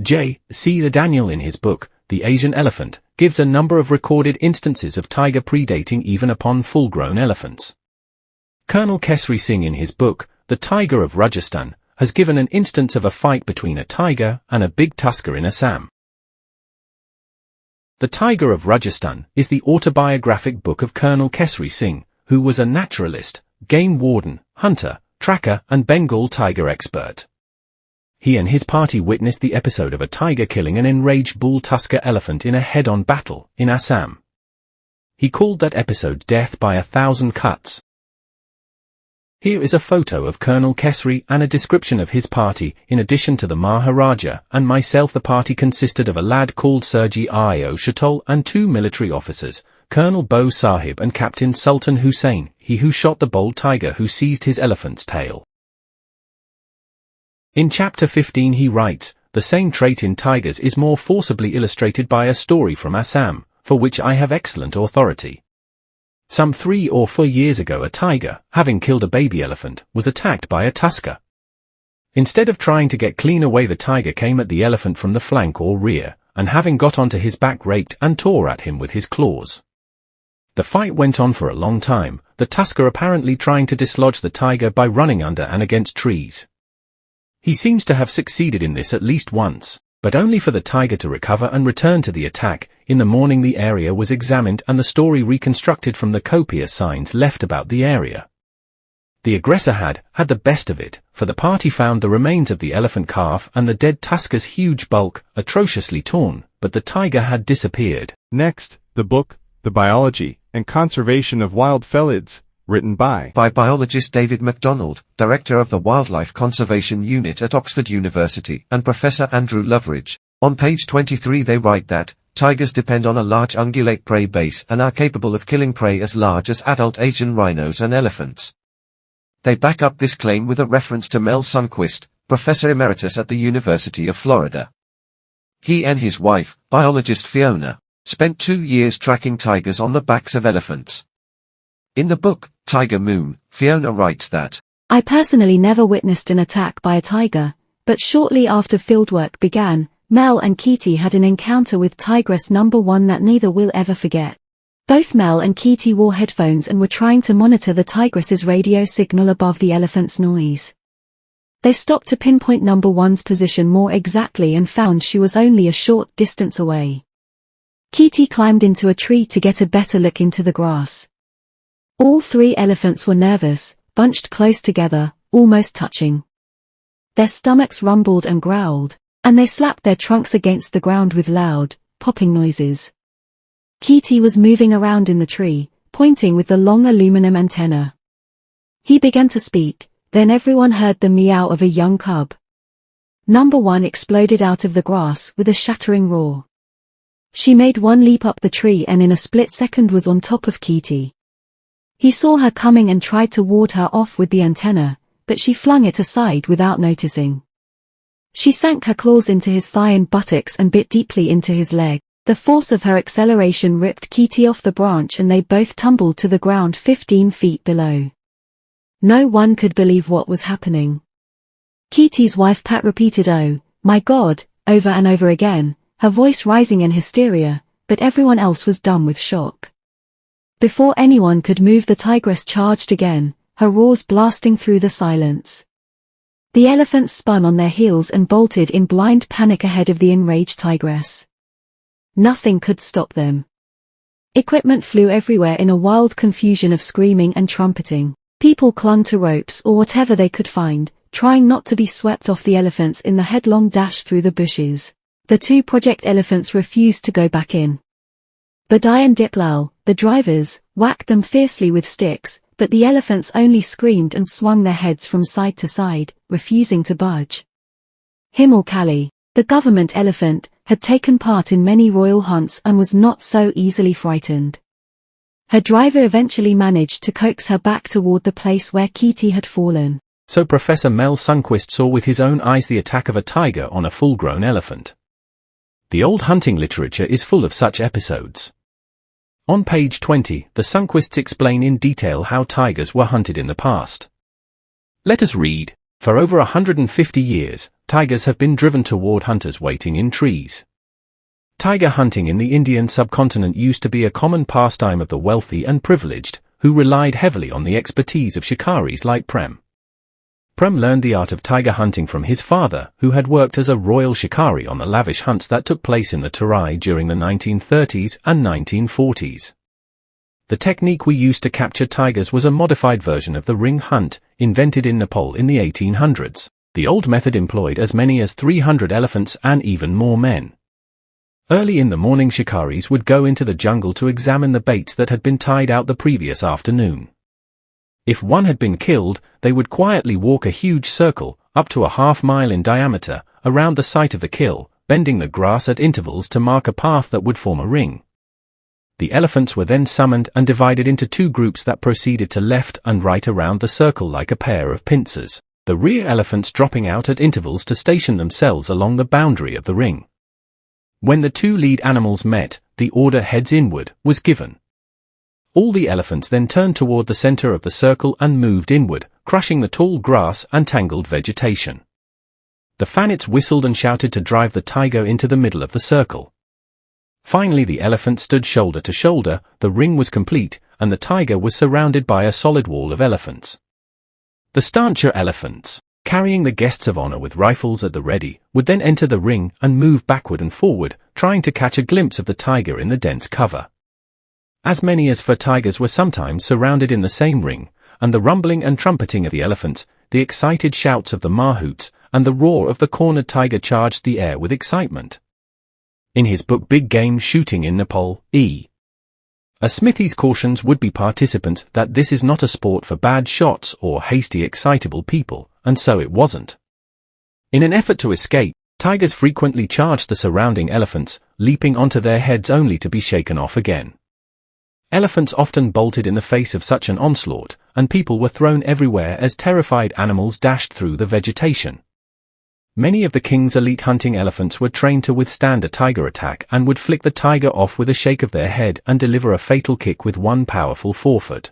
J. C. Daniel in his book, The Asian Elephant, gives a number of recorded instances of tiger predating even upon full-grown elephants. Colonel Kesri Singh in his book, The Tiger of Rajasthan, has given an instance of a fight between a tiger and a big tusker in Assam. The Tiger of Rajasthan is the autobiographic book of Colonel Kesri Singh, who was a naturalist, game warden, hunter, tracker and Bengal tiger expert. He and his party witnessed the episode of a tiger killing an enraged bull tusker elephant in a head-on battle in Assam. He called that episode Death by 1,000 Cuts. Here is a photo of Colonel Kesri and a description of his party. In addition to the Maharaja and myself, the party consisted of a lad called Surji Io Shatol and 2 military officers, Colonel Bo Sahib and Captain Sultan Hussain, he who shot the bold tiger who seized his elephant's tail. In chapter 15 he writes, the same trait in tigers is more forcibly illustrated by a story from Assam, for which I have excellent authority. Some 3 or 4 years ago a tiger, having killed a baby elephant, was attacked by a tusker. Instead of trying to get clean away, the tiger came at the elephant from the flank or rear, and having got onto his back raked and tore at him with his claws. The fight went on for a long time, the tusker apparently trying to dislodge the tiger by running under and against trees. He seems to have succeeded in this at least once, but only for the tiger to recover and return to the attack. In the morning the area was examined and the story reconstructed from the copious signs left about the area. The aggressor had the best of it, for the party found the remains of the elephant calf and the dead tusker's huge bulk, atrociously torn, but the tiger had disappeared. Next, the book, The Biology and Conservation of Wild Felids, written by biologist David MacDonald, Director of the Wildlife Conservation Unit at Oxford University, and Professor Andrew Loveridge. On page 23 they write that, tigers depend on a large ungulate prey base and are capable of killing prey as large as adult Asian rhinos and elephants. They back up this claim with a reference to Mel Sundquist, Professor Emeritus at the University of Florida. He and his wife, biologist Fiona, spent 2 years tracking tigers on the backs of elephants. In the book, Tiger Moon, Fiona writes that, I personally never witnessed an attack by a tiger, but shortly after fieldwork began, Mel and Kitty had an encounter with Tigress number 1 that neither will ever forget. Both Mel and Kitty wore headphones and were trying to monitor the tigress's radio signal above the elephant's noise. They stopped to pinpoint number 1's position more exactly and found she was only a short distance away. Kitty climbed into a tree to get a better look into the grass. All 3 elephants were nervous, bunched close together, almost touching. Their stomachs rumbled and growled, and they slapped their trunks against the ground with loud, popping noises. Kitty was moving around in the tree, pointing with the long aluminum antenna. He began to speak, then everyone heard the meow of a young cub. Number 1 exploded out of the grass with a shattering roar. She made one leap up the tree and in a split second was on top of Kitty. He saw her coming and tried to ward her off with the antenna, but she flung it aside without noticing. She sank her claws into his thigh and buttocks and bit deeply into his leg. The force of her acceleration ripped Kitty off the branch and they both tumbled to the ground 15 feet below. No one could believe what was happening. Kitty's wife Pat repeated, "Oh, my God," over and over again, her voice rising in hysteria, but everyone else was dumb with shock. Before anyone could move, the tigress charged again, her roars blasting through the silence. The elephants spun on their heels and bolted in blind panic ahead of the enraged tigress. Nothing could stop them. Equipment flew everywhere in a wild confusion of screaming and trumpeting. People clung to ropes or whatever they could find, trying not to be swept off the elephants in the headlong dash through the bushes. The 2 project elephants refused to go back in. Badai and Diplal, the drivers, whacked them fiercely with sticks, but the elephants only screamed and swung their heads from side to side, refusing to budge. Himal Kali, the government elephant, had taken part in many royal hunts and was not so easily frightened. Her driver eventually managed to coax her back toward the place where Kitty had fallen. So Professor Mel Sundquist saw with his own eyes the attack of a tiger on a full-grown elephant. The old hunting literature is full of such episodes. On page 20, the Sundquists explain in detail how tigers were hunted in the past. Let us read. For over 150 years, tigers have been driven toward hunters waiting in trees. Tiger hunting in the Indian subcontinent used to be a common pastime of the wealthy and privileged, who relied heavily on the expertise of shikaris like Prem. Prem learned the art of tiger hunting from his father, who had worked as a royal shikari on the lavish hunts that took place in the Terai during the 1930s and 1940s. The technique we used to capture tigers was a modified version of the ring hunt, invented in Nepal in the 1800s. The old method employed as many as 300 elephants and even more men. Early in the morning, shikaris would go into the jungle to examine the baits that had been tied out the previous afternoon. If one had been killed, they would quietly walk a huge circle, up to a half-mile in diameter, around the site of the kill, bending the grass at intervals to mark a path that would form a ring. The elephants were then summoned and divided into 2 groups that proceeded to left and right around the circle like a pair of pincers, the rear elephants dropping out at intervals to station themselves along the boundary of the ring. When the 2 lead animals met, the order "heads inward" was given. All the elephants then turned toward the center of the circle and moved inward, crushing the tall grass and tangled vegetation. The fanids whistled and shouted to drive the tiger into the middle of the circle. Finally, the elephants stood shoulder to shoulder, the ring was complete, and the tiger was surrounded by a solid wall of elephants. The stancher elephants, carrying the guests of honor with rifles at the ready, would then enter the ring and move backward and forward, trying to catch a glimpse of the tiger in the dense cover. As many as 4 tigers were sometimes surrounded in the same ring, and the rumbling and trumpeting of the elephants, the excited shouts of the mahouts, and the roar of the cornered tiger charged the air with excitement. In his book Big Game Shooting in Nepal, E. A. Smithies cautions would-be participants that this is not a sport for bad shots or hasty excitable people, and so it wasn't. In an effort to escape, tigers frequently charged the surrounding elephants, leaping onto their heads only to be shaken off again. Elephants often bolted in the face of such an onslaught, and people were thrown everywhere as terrified animals dashed through the vegetation. Many of the king's elite hunting elephants were trained to withstand a tiger attack and would flick the tiger off with a shake of their head and deliver a fatal kick with one powerful forefoot.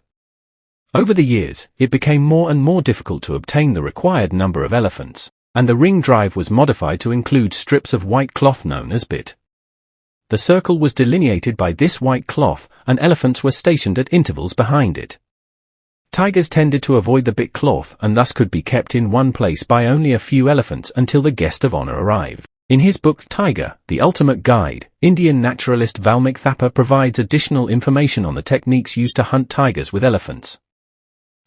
Over the years, it became more and more difficult to obtain the required number of elephants, and the ring drive was modified to include strips of white cloth known as bit. The circle was delineated by this white cloth, and elephants were stationed at intervals behind it. Tigers tended to avoid the bit cloth and thus could be kept in one place by only a few elephants until the guest of honor arrived. In his book Tiger, The Ultimate Guide, Indian naturalist Valmik Thapa provides additional information on the techniques used to hunt tigers with elephants.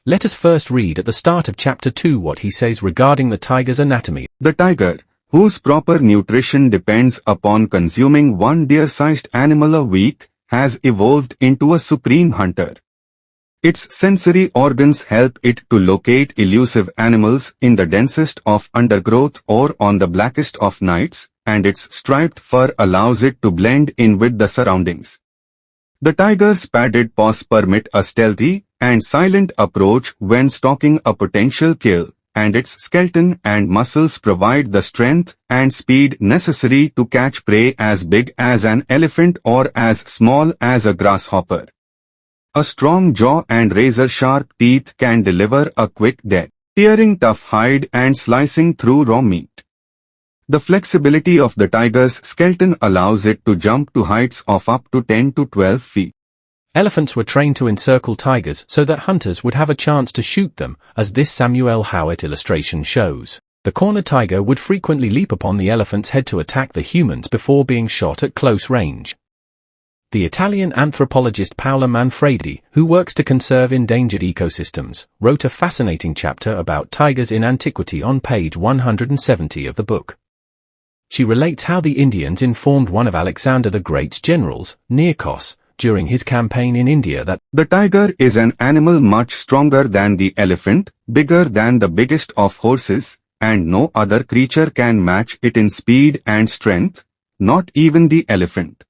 Let us first read at the start of chapter 2 what he says regarding the tiger's anatomy. The tiger, whose proper nutrition depends upon consuming 1 deer-sized animal a week, has evolved into a supreme hunter. Its sensory organs help it to locate elusive animals in the densest of undergrowth or on the blackest of nights, and its striped fur allows it to blend in with the surroundings. The tiger's padded paws permit a stealthy and silent approach when stalking a potential kill, and its skeleton and muscles provide the strength and speed necessary to catch prey as big as an elephant or as small as a grasshopper. A strong jaw and razor-sharp teeth can deliver a quick death, tearing tough hide and slicing through raw meat. The flexibility of the tiger's skeleton allows it to jump to heights of up to 10 to 12 feet. Elephants were trained to encircle tigers so that hunters would have a chance to shoot them, as this Samuel Howitt illustration shows. The cornered tiger would frequently leap upon the elephant's head to attack the humans before being shot at close range. The Italian anthropologist Paolo Manfredi, who works to conserve endangered ecosystems, wrote a fascinating chapter about tigers in antiquity on page 170 of the book. She relates how the Indians informed one of Alexander the Great's generals, Nearchus, during his campaign in India that the tiger is an animal much stronger than the elephant, bigger than the biggest of horses, and no other creature can match it in speed and strength, not even the elephant.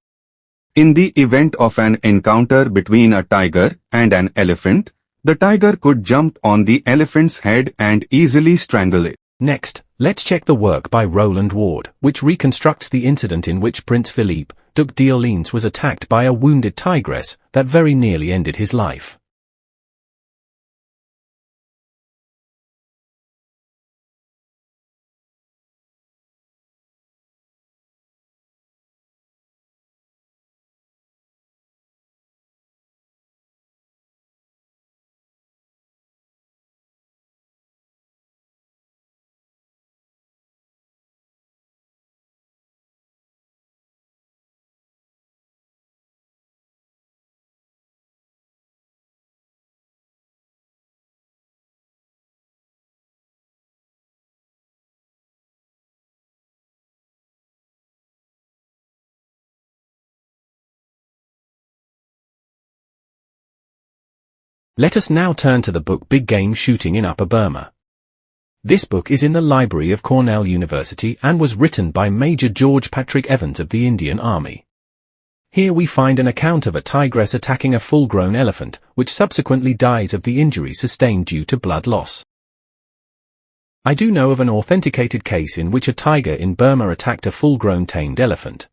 In the event of an encounter between a tiger and an elephant, the tiger could jump on the elephant's head and easily strangle it. Next, let's check the work by Roland Ward, which reconstructs the incident in which Prince Philippe, Duc d'Orléans, was attacked by a wounded tigress that very nearly ended his life. Let us now turn to the book Big Game Shooting in Upper Burma. This book is in the library of Cornell University and was written by Major George Patrick Evans of the Indian Army. Here we find an account of a tigress attacking a full-grown elephant, which subsequently dies of the injuries sustained due to blood loss. I do know of an authenticated case in which a tiger in Burma attacked a full-grown tamed elephant.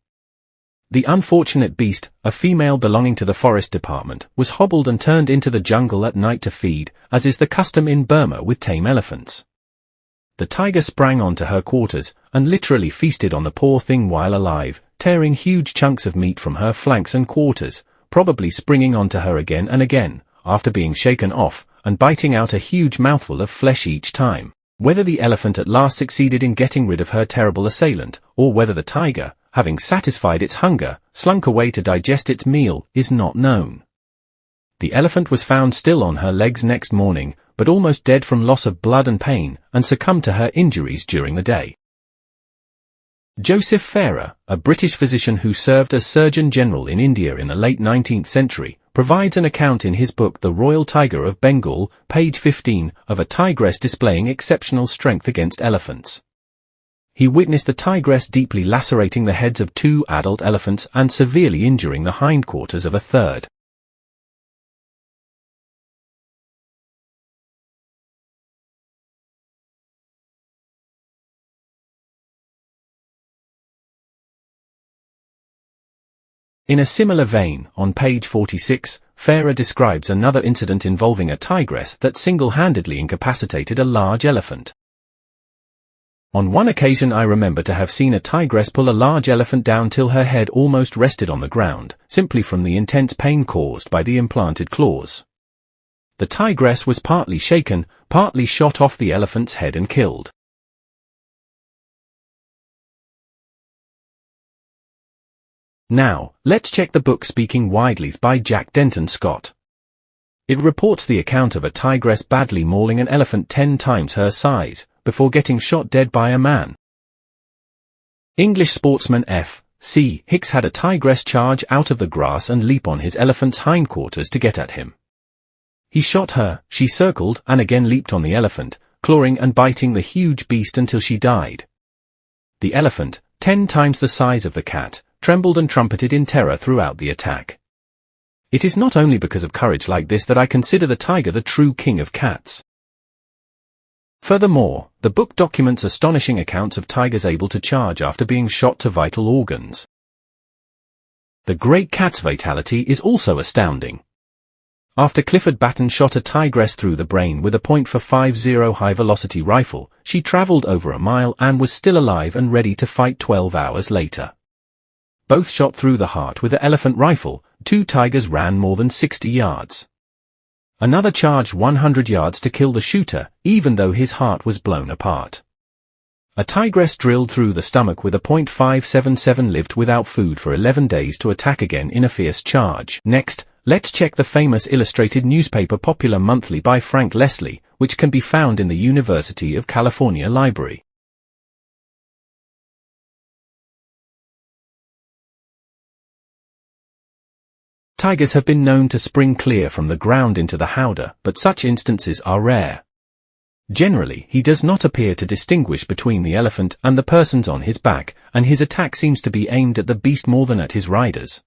The unfortunate beast, a female belonging to the forest department, was hobbled and turned into the jungle at night to feed, as is the custom in Burma with tame elephants. The tiger sprang onto her quarters, and literally feasted on the poor thing while alive, tearing huge chunks of meat from her flanks and quarters, probably springing onto her again and again, after being shaken off, and biting out a huge mouthful of flesh each time. Whether the elephant at last succeeded in getting rid of her terrible assailant, or whether the tiger, having satisfied its hunger, slunk away to digest its meal, is not known. The elephant was found still on her legs next morning, but almost dead from loss of blood and pain, and succumbed to her injuries during the day. Joseph Farrer, a British physician who served as Surgeon General in India in the late 19th century, provides an account in his book The Royal Tiger of Bengal, page 15, of a tigress displaying exceptional strength against elephants. He witnessed the tigress deeply lacerating the heads of 2 adult elephants and severely injuring the hindquarters of a third. In a similar vein, on page 46, Farrer describes another incident involving a tigress that single-handedly incapacitated a large elephant. On one occasion I remember to have seen a tigress pull a large elephant down till her head almost rested on the ground, simply from the intense pain caused by the implanted claws. The tigress was partly shaken, partly shot off the elephant's head and killed. Now, let's check the book Speaking Widely by Jack Denton Scott. It reports the account of a tigress badly mauling an elephant 10 times her size, before getting shot dead by a man. English sportsman F. C. Hicks had a tigress charge out of the grass and leap on his elephant's hindquarters to get at him. He shot her, she circled and again leaped on the elephant, clawing and biting the huge beast until she died. The elephant, 10 times the size of the cat, trembled and trumpeted in terror throughout the attack. It is not only because of courage like this that I consider the tiger the true king of cats. Furthermore, the book documents astonishing accounts of tigers able to charge after being shot to vital organs. The great cat's fatality is also astounding. After Clifford Batten shot a tigress through the brain with a .450 high-velocity rifle, she traveled over a mile and was still alive and ready to fight 12 hours later. Both shot through the heart with the elephant rifle. 2 tigers ran more than 60 yards. Another charged 100 yards to kill the shooter, even though his heart was blown apart. A tigress drilled through the stomach with a .577 lived without food for 11 days to attack again in a fierce charge. Next, let's check the famous illustrated newspaper Popular Monthly by Frank Leslie, which can be found in the University of California Library. Tigers have been known to spring clear from the ground into the howdah, but such instances are rare. Generally, he does not appear to distinguish between the elephant and the persons on his back, and his attack seems to be aimed at the beast more than at his riders.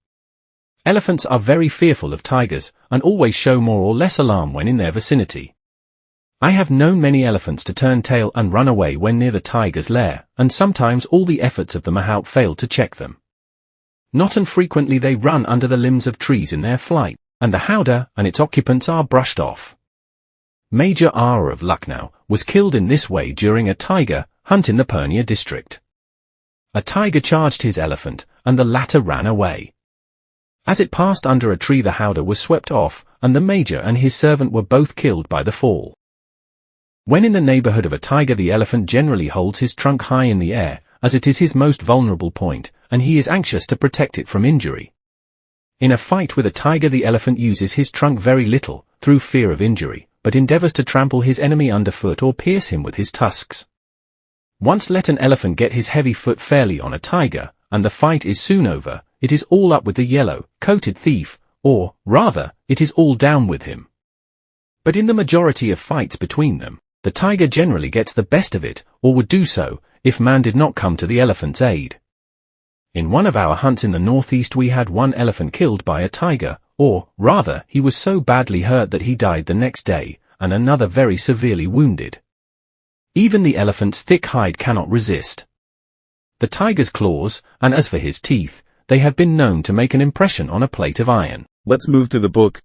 Elephants are very fearful of tigers, and always show more or less alarm when in their vicinity. I have known many elephants to turn tail and run away when near the tiger's lair, and sometimes all the efforts of the mahout fail to check them. Not infrequently they run under the limbs of trees in their flight, and the howdah and its occupants are brushed off. Major R of Lucknow was killed in this way during a tiger hunt in the Purnia district. A tiger charged his elephant, and the latter ran away. As it passed under a tree, the howdah was swept off, and the major and his servant were both killed by the fall. When in the neighborhood of a tiger, the elephant generally holds his trunk high in the air, as it is his most vulnerable point, and he is anxious to protect it from injury. In a fight with a tiger, the elephant uses his trunk very little, through fear of injury, but endeavors to trample his enemy underfoot or pierce him with his tusks. Once let an elephant get his heavy foot fairly on a tiger, and the fight is soon over. It is all up with the yellow-coated thief, or, rather, it is all down with him. But in the majority of fights between them, the tiger generally gets the best of it, or would do so, if man did not come to the elephant's aid. In one of our hunts in the northeast we had one elephant killed by a tiger, or, rather, he was so badly hurt that he died the next day, and another very severely wounded. Even the elephant's thick hide cannot resist the tiger's claws, and as for his teeth, they have been known to make an impression on a plate of iron. Let's move to the book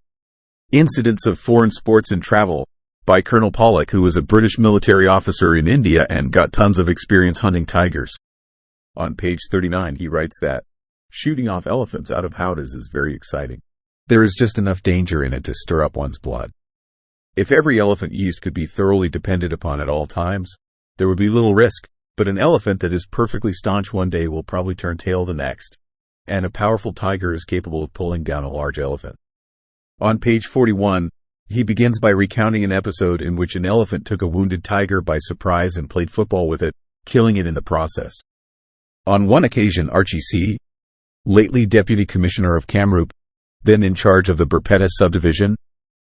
Incidents of Foreign Sports and Travel by Colonel Pollock, who was a British military officer in India and got tons of experience hunting tigers. On page 39 he writes that shooting off elephants out of howdahs is very exciting. There is just enough danger in it to stir up one's blood. If every elephant used could be thoroughly depended upon at all times, there would be little risk, but an elephant that is perfectly staunch one day will probably turn tail the next, and a powerful tiger is capable of pulling down a large elephant. On page 41, he begins by recounting an episode in which an elephant took a wounded tiger by surprise and played football with it, killing it in the process. On one occasion, Archie C., lately Deputy Commissioner of Kamrup, then in charge of the Barpeta subdivision,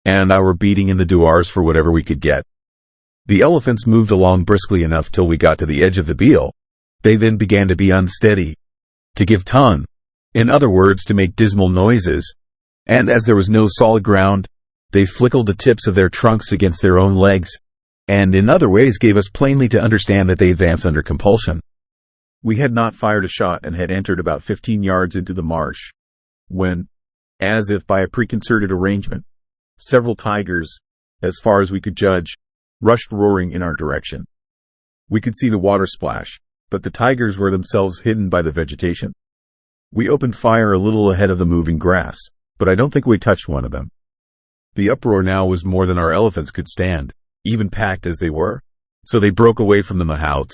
and I were beating in the douars for whatever we could get. The elephants moved along briskly enough till we got to the edge of the beel. They then began to be unsteady, to give tongue, in other words, to make dismal noises, and as there was no solid ground, they flickled the tips of their trunks against their own legs, and in other ways gave us plainly to understand that they advanced under compulsion. We had not fired a shot and had entered about 15 yards into the marsh, when, as if by a preconcerted arrangement, several tigers, as far as we could judge, rushed roaring in our direction. We could see the water splash, but the tigers were themselves hidden by the vegetation. We opened fire a little ahead of the moving grass, but I don't think we touched one of them. The uproar now was more than our elephants could stand, even packed as they were, so they broke away from the mahouts,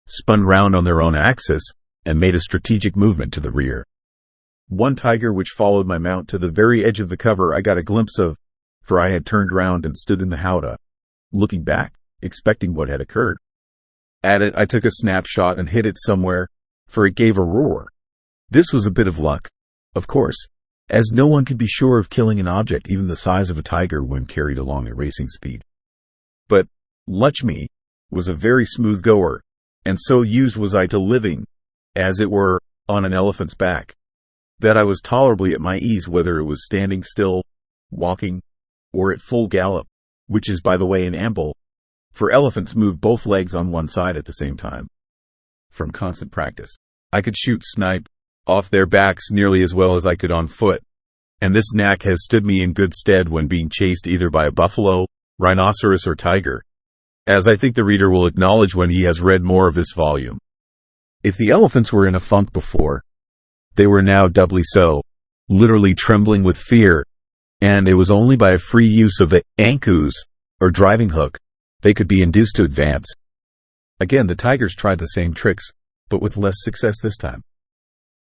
spun round on their own axis, and made a strategic movement to the rear. One tiger which followed my mount to the very edge of the cover I got a glimpse of, for I had turned round and stood in the howdah, looking back, expecting what had occurred. At it I took a snapshot and hit it somewhere, for it gave a roar. This was a bit of luck, of course, as no one could be sure of killing an object even the size of a tiger when carried along at racing speed. But Lakshmi was a very smooth goer, and so used was I to living, as it were, on an elephant's back, that I was tolerably at my ease whether it was standing still, walking, or at full gallop, which is by the way an amble, for elephants move both legs on one side at the same time. From constant practice, I could shoot snipe off their backs nearly as well as I could on foot, and this knack has stood me in good stead when being chased either by a buffalo, rhinoceros or tiger, as I think the reader will acknowledge when he has read more of this volume. If the elephants were in a funk before, they were now doubly so, literally trembling with fear, and it was only by a free use of the ankus, or driving hook, they could be induced to advance. Again, the tigers tried the same tricks, but with less success this time.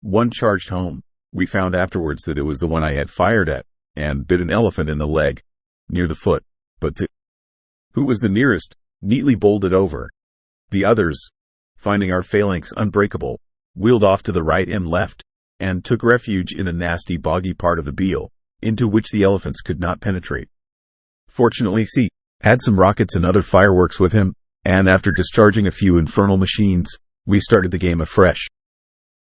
One charged home. We found afterwards that it was the one I had fired at, and bit an elephant in the leg, near the foot, but who was the nearest, neatly bowled it over. The others, finding our phalanx unbreakable, wheeled off to the right and left, and took refuge in a nasty boggy part of the Beale, into which the elephants could not penetrate. Fortunately C had some rockets and other fireworks with him, and after discharging a few infernal machines, we started the game afresh.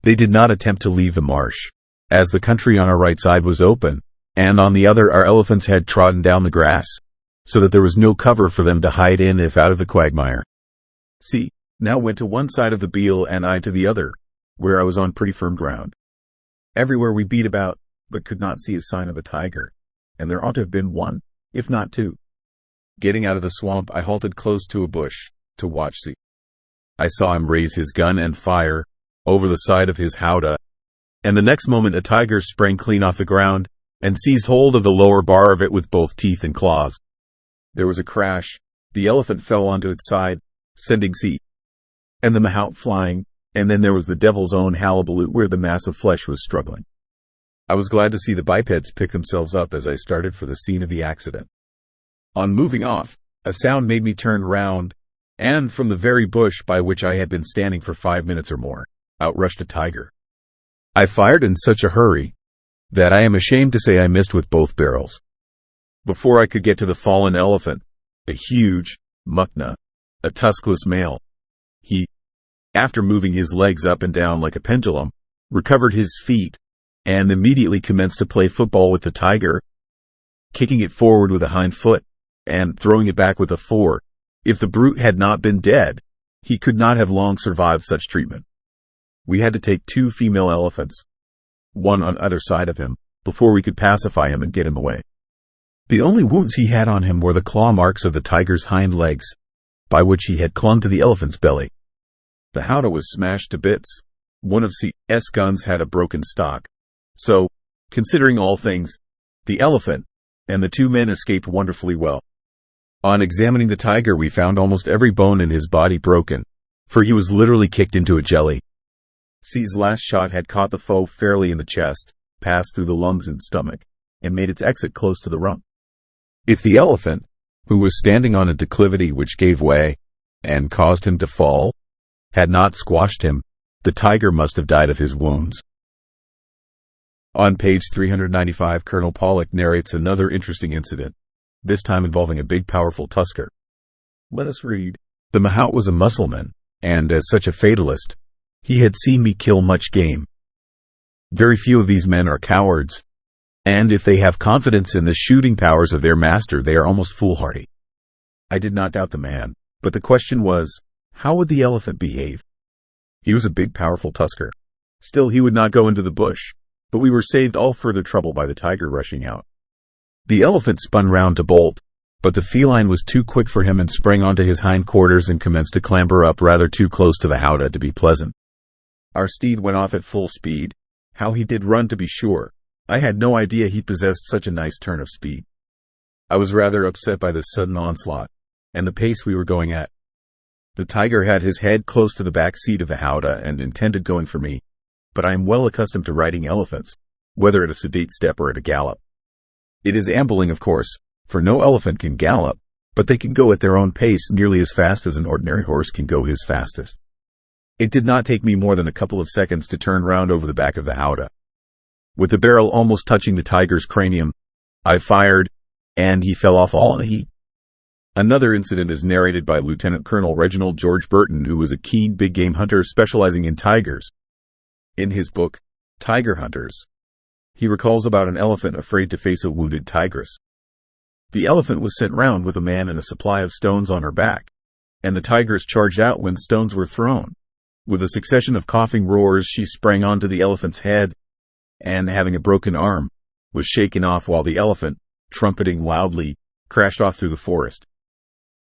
They did not attempt to leave the marsh, as the country on our right side was open, and on the other our elephants had trodden down the grass, so that there was no cover for them to hide in if out of the quagmire. C now went to one side of the Beale and I to the other, where I was on pretty firm ground. Everywhere we beat about, but could not see a sign of a tiger, and there ought to have been one, if not two. Getting out of the swamp, I halted close to a bush, to watch C. I saw him raise his gun and fire, over the side of his howdah, and the next moment a tiger sprang clean off the ground, and seized hold of the lower bar of it with both teeth and claws. There was a crash, the elephant fell onto its side, sending C and the mahout flying, and then there was the devil's own hullabaloo where the mass of flesh was struggling. I was glad to see the bipeds pick themselves up as I started for the scene of the accident. On moving off, a sound made me turn round, and from the very bush by which I had been standing for 5 minutes or more, out rushed a tiger. I fired in such a hurry that I am ashamed to say I missed with both barrels. Before I could get to the fallen elephant, a huge mukna, a tuskless male, he, after moving his legs up and down like a pendulum, recovered his feet, and immediately commenced to play football with the tiger, kicking it forward with a hind foot, and throwing it back with a fore. If the brute had not been dead, he could not have long survived such treatment. We had to take 2 female elephants, one on either side of him, before we could pacify him and get him away. The only wounds he had on him were the claw marks of the tiger's hind legs, by which he had clung to the elephant's belly. The howdah was smashed to bits. One of C.'s guns had a broken stock. So, considering all things, the elephant and the 2 men escaped wonderfully well. On examining the tiger, we found almost every bone in his body broken, for he was literally kicked into a jelly. C's last shot had caught the foe fairly in the chest, passed through the lungs and stomach, and made its exit close to the rump. If the elephant, who was standing on a declivity which gave way, and caused him to fall, had not squashed him, the tiger must have died of his wounds. On page 395, Colonel Pollock narrates another interesting incident, this time involving a big powerful tusker. Let us read. The mahout was a Mussulman, and as such a fatalist, he had seen me kill much game. Very few of these men are cowards, and if they have confidence in the shooting powers of their master, they are almost foolhardy. I did not doubt the man, but the question was, how would the elephant behave? He was a big powerful tusker. Still, he would not go into the bush, but we were saved all further trouble by the tiger rushing out. The elephant spun round to bolt, but the feline was too quick for him and sprang onto his hindquarters and commenced to clamber up rather too close to the howdah to be pleasant. Our steed went off at full speed. How he did run, to be sure. I had no idea he possessed such a nice turn of speed. I was rather upset by this sudden onslaught, and the pace we were going at. The tiger had his head close to the back seat of the howdah and intended going for me, but I am well accustomed to riding elephants, whether at a sedate step or at a gallop. It is ambling, of course, for no elephant can gallop, but they can go at their own pace nearly as fast as an ordinary horse can go his fastest. It did not take me more than a couple of seconds to turn round over the back of the howdah. with the barrel almost touching the tiger's cranium. I fired, and he fell off all in a heap. Another incident is narrated by Lieutenant Colonel Reginald George Burton, who was a keen big game hunter specializing in tigers. In his book, Tiger Hunters, he recalls about an elephant afraid to face a wounded tigress. The elephant was sent round with a man and a supply of stones on her back, and the tigress charged out when stones were thrown. With a succession of coughing roars, she sprang onto the elephant's head, and having a broken arm, was shaken off while the elephant, trumpeting loudly, crashed off through the forest.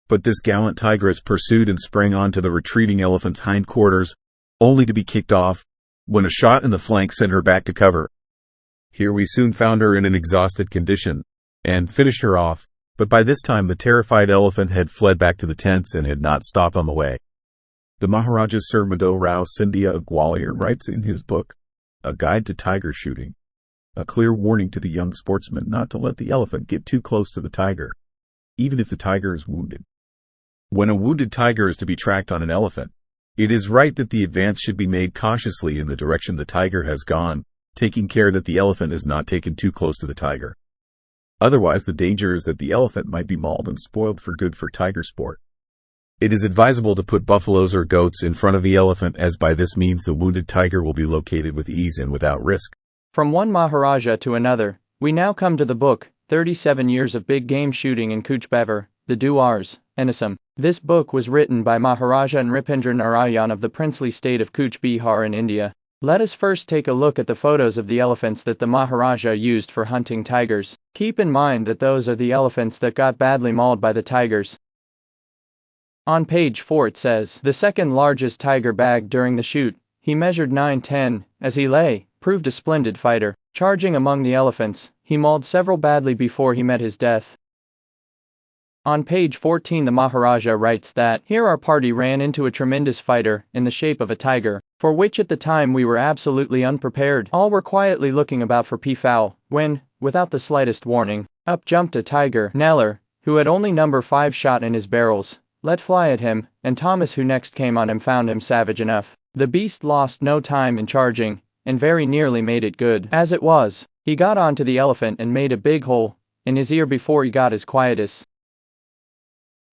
But this gallant tigress pursued and sprang onto the retreating elephant's hindquarters, only to be kicked off, when a shot in the flank sent her back to cover. Here we soon found her in an exhausted condition, and finished her off, but by this time the terrified elephant had fled back to the tents and had not stopped on the way. The Maharaja Sir Madho Rao Scindia of Gwalior writes in his book, A Guide to Tiger Shooting, a clear warning to the young sportsman not to let the elephant get too close to the tiger, even if the tiger is wounded. When a wounded tiger is to be tracked on an elephant, it is right that the advance should be made cautiously in the direction the tiger has gone, taking care that the elephant is not taken too close to the tiger. Otherwise, the danger is that the elephant might be mauled and spoiled for good for tiger sport. It is advisable to put buffaloes or goats in front of the elephant, as by this means the wounded tiger will be located with ease and without risk. From one Maharaja to another, we now come to the book, 37 Years of Big Game Shooting in Cooch Behar, the Duars, and Assam. This book was written by Maharaja Nripendra Narayan of the princely state of Cooch Behar in India. Let us first take a look at the photos of the elephants that the Maharaja used for hunting tigers. Keep in mind that those are the elephants that got badly mauled by the tigers. On page 4 it says, the second largest tiger bagged during the shoot. He measured 9'10", as he lay, proved a splendid fighter. Charging among the elephants, he mauled several badly before he met his death. On page 14 the Maharaja writes that, here our party ran into a tremendous fighter, in the shape of a tiger, for which at the time we were absolutely unprepared. All were quietly looking about for peafowl, when, without the slightest warning, up jumped a tiger, Neller, who had only No. 5 shot in his barrels, let fly at him, and Thomas, who next came on him, found him savage enough. The beast lost no time in charging, and very nearly made it good. As it was, he got onto the elephant and made a big hole in his ear before he got his quietus.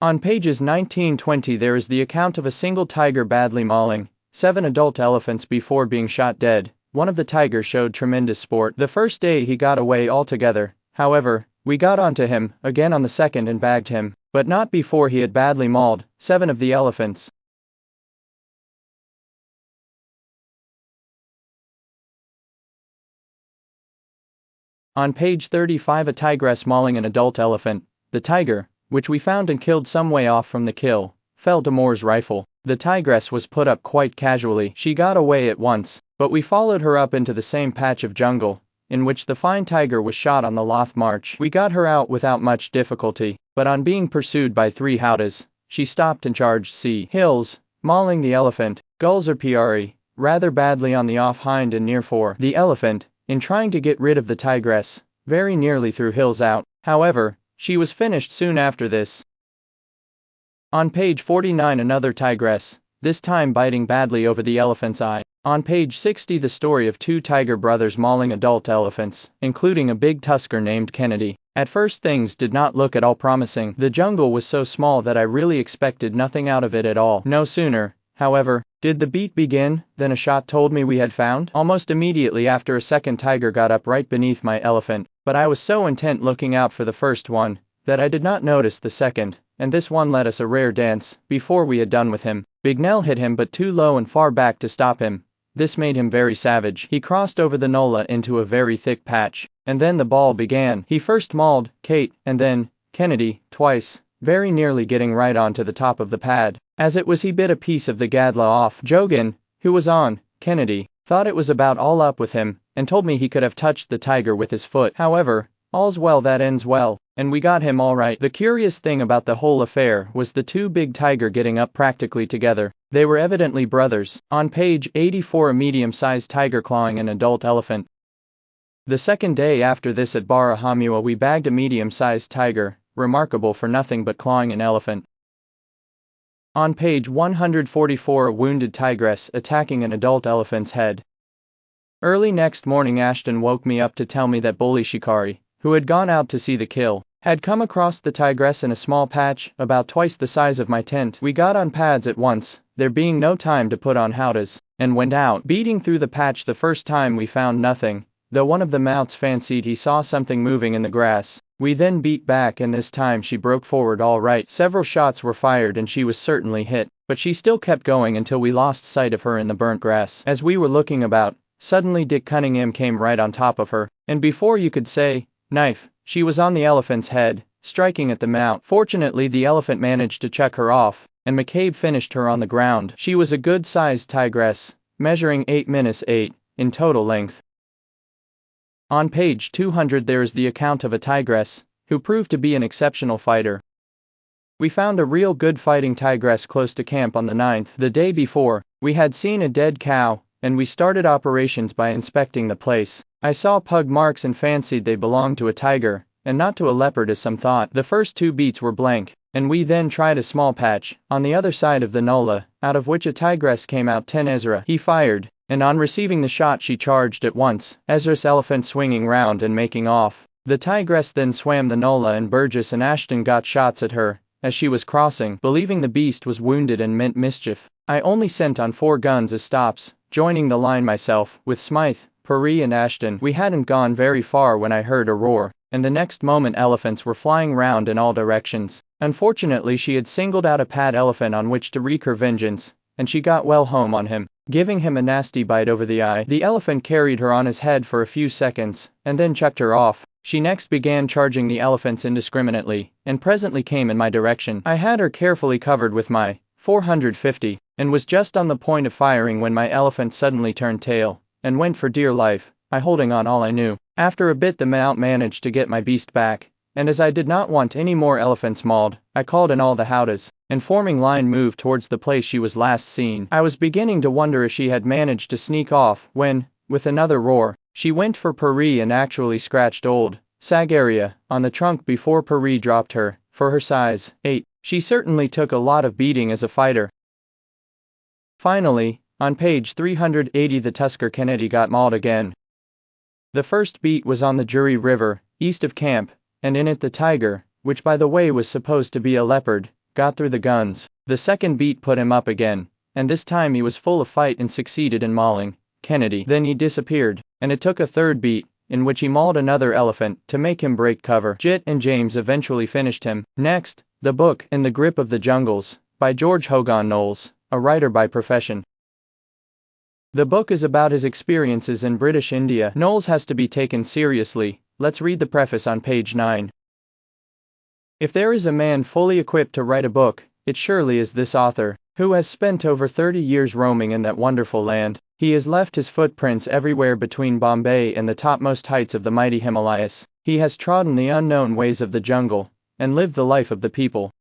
On pages 19-20 there is the account of a single tiger badly mauling 7 adult elephants before being shot dead. One of the tigers showed tremendous sport. The first day he got away altogether. However, we got onto him again on the second and bagged him, but not before he had badly mauled 7 of the elephants. On page 35 a tigress mauling an adult elephant. The tiger, which we found and killed some way off from the kill, fell to Moore's rifle. The tigress was put up quite casually. She got away at once, but we followed her up into the same patch of jungle, in which the fine tiger was shot on the Loth March. We got her out without much difficulty, but on being pursued by 3 howdahs, she stopped and charged C. Hills, mauling the elephant, Gulzar Piari, rather badly on the off hind and near fore. The elephant, in trying to get rid of the tigress, very nearly threw Hills out. However, she was finished soon after this. On page 49 another tigress, this time biting badly over the elephant's eye. On page 60 the story of 2 tiger brothers mauling adult elephants, including a big tusker named Kennedy. At first things did not look at all promising. The jungle was so small that I really expected nothing out of it at all. No sooner, however, did the beat begin than a shot told me we had found. Almost immediately after a second tiger got up right beneath my elephant, but I was so intent looking out for the first one, that I did not notice the second, and this one led us a rare dance. Before we had done with him, Bignell hit him but too low and far back to stop him. This made him very savage. He crossed over the Nola into a very thick patch, and then the ball began. He first mauled Kate, and then Kennedy, twice, very nearly getting right onto the top of the pad. As it was he bit a piece of the gadla off. Jogan, who was on Kennedy, thought it was about all up with him, and told me he could have touched the tiger with his foot. However, all's well that ends well, and we got him all right. The curious thing about the whole affair was the 2 big tiger getting up practically together. They were evidently brothers. On page 84 a medium-sized tiger clawing an adult elephant. The second day after this at Barahamua we bagged a medium-sized tiger, remarkable for nothing but clawing an elephant. On page 144 a wounded tigress attacking an adult elephant's head. Early next morning Ashton woke me up to tell me that Bully Shikari, who had gone out to see the kill, had come across the tigress in a small patch, about twice the size of my tent. We got on pads at once, there being no time to put on howdahs, and went out. Beating through the patch the first time we found nothing, though one of the mouts fancied he saw something moving in the grass. We then beat back and this time she broke forward all right. Several shots were fired and she was certainly hit, but she still kept going until we lost sight of her in the burnt grass. As we were looking about, suddenly Dick Cunningham came right on top of her, and before you could say, knife, she was on the elephant's head, striking at the mount. Fortunately the elephant managed to chuck her off, and McCabe finished her on the ground. She was a good-sized tigress, measuring 8'8" in total length. On page 200 there is the account of a tigress, who proved to be an exceptional fighter. We found a real good fighting tigress close to camp on the 9th. The day before, we had seen a dead cow, and we started operations by inspecting the place. I saw pug marks and fancied they belonged to a tiger, and not to a leopard as some thought. The first 2 beats were blank, and we then tried a small patch, on the other side of the Nola, out of which a tigress came out. 10 Ezra. He fired, and on receiving the shot she charged at once, Ezra's elephant swinging round and making off. The tigress then swam the Nola and Burgess and Ashton got shots at her, as she was crossing. Believing the beast was wounded and meant mischief, I only sent on 4 guns as stops, joining the line myself, with Smythe, Paree and Ashton. We hadn't gone very far when I heard a roar, and the next moment elephants were flying round in all directions. Unfortunately she had singled out a pad elephant on which to wreak her vengeance, and she got well home on him, giving him a nasty bite over the eye. The elephant carried her on his head for a few seconds, and then chucked her off. She next began charging the elephants indiscriminately, and presently came in my direction. I had her carefully covered with my 450, and was just on the point of firing when my elephant suddenly turned tail, and went for dear life, I holding on all I knew. After a bit the mount managed to get my beast back, and as I did not want any more elephants mauled, I called in all the howdahs, and forming line moved towards the place she was last seen. I was beginning to wonder if she had managed to sneak off, when, with another roar, she went for Paree and actually scratched old Sagaria on the trunk before Paree dropped her. For her size, 8, she certainly took a lot of beating as a fighter. Finally, on page 380 the Tusker Kennedy got mauled again. The first beat was on the Jury River, east of camp, and in it the tiger, which by the way was supposed to be a leopard, got through the guns. The second beat put him up again, and this time he was full of fight and succeeded in mauling Kennedy. Then he disappeared, and it took a third beat, in which he mauled another elephant, to make him break cover. Jit and James eventually finished him. Next, the book, In the Grip of the Jungles, by George Hogan Knowles, a writer by profession. The book is about his experiences in British India. Knowles has to be taken seriously. Let's read the preface on page 9. If there is a man fully equipped to write a book, it surely is this author, who has spent over 30 years roaming in that wonderful land. He has left his footprints everywhere between Bombay and the topmost heights of the mighty Himalayas. He has trodden the unknown ways of the jungle, and lived the life of the people.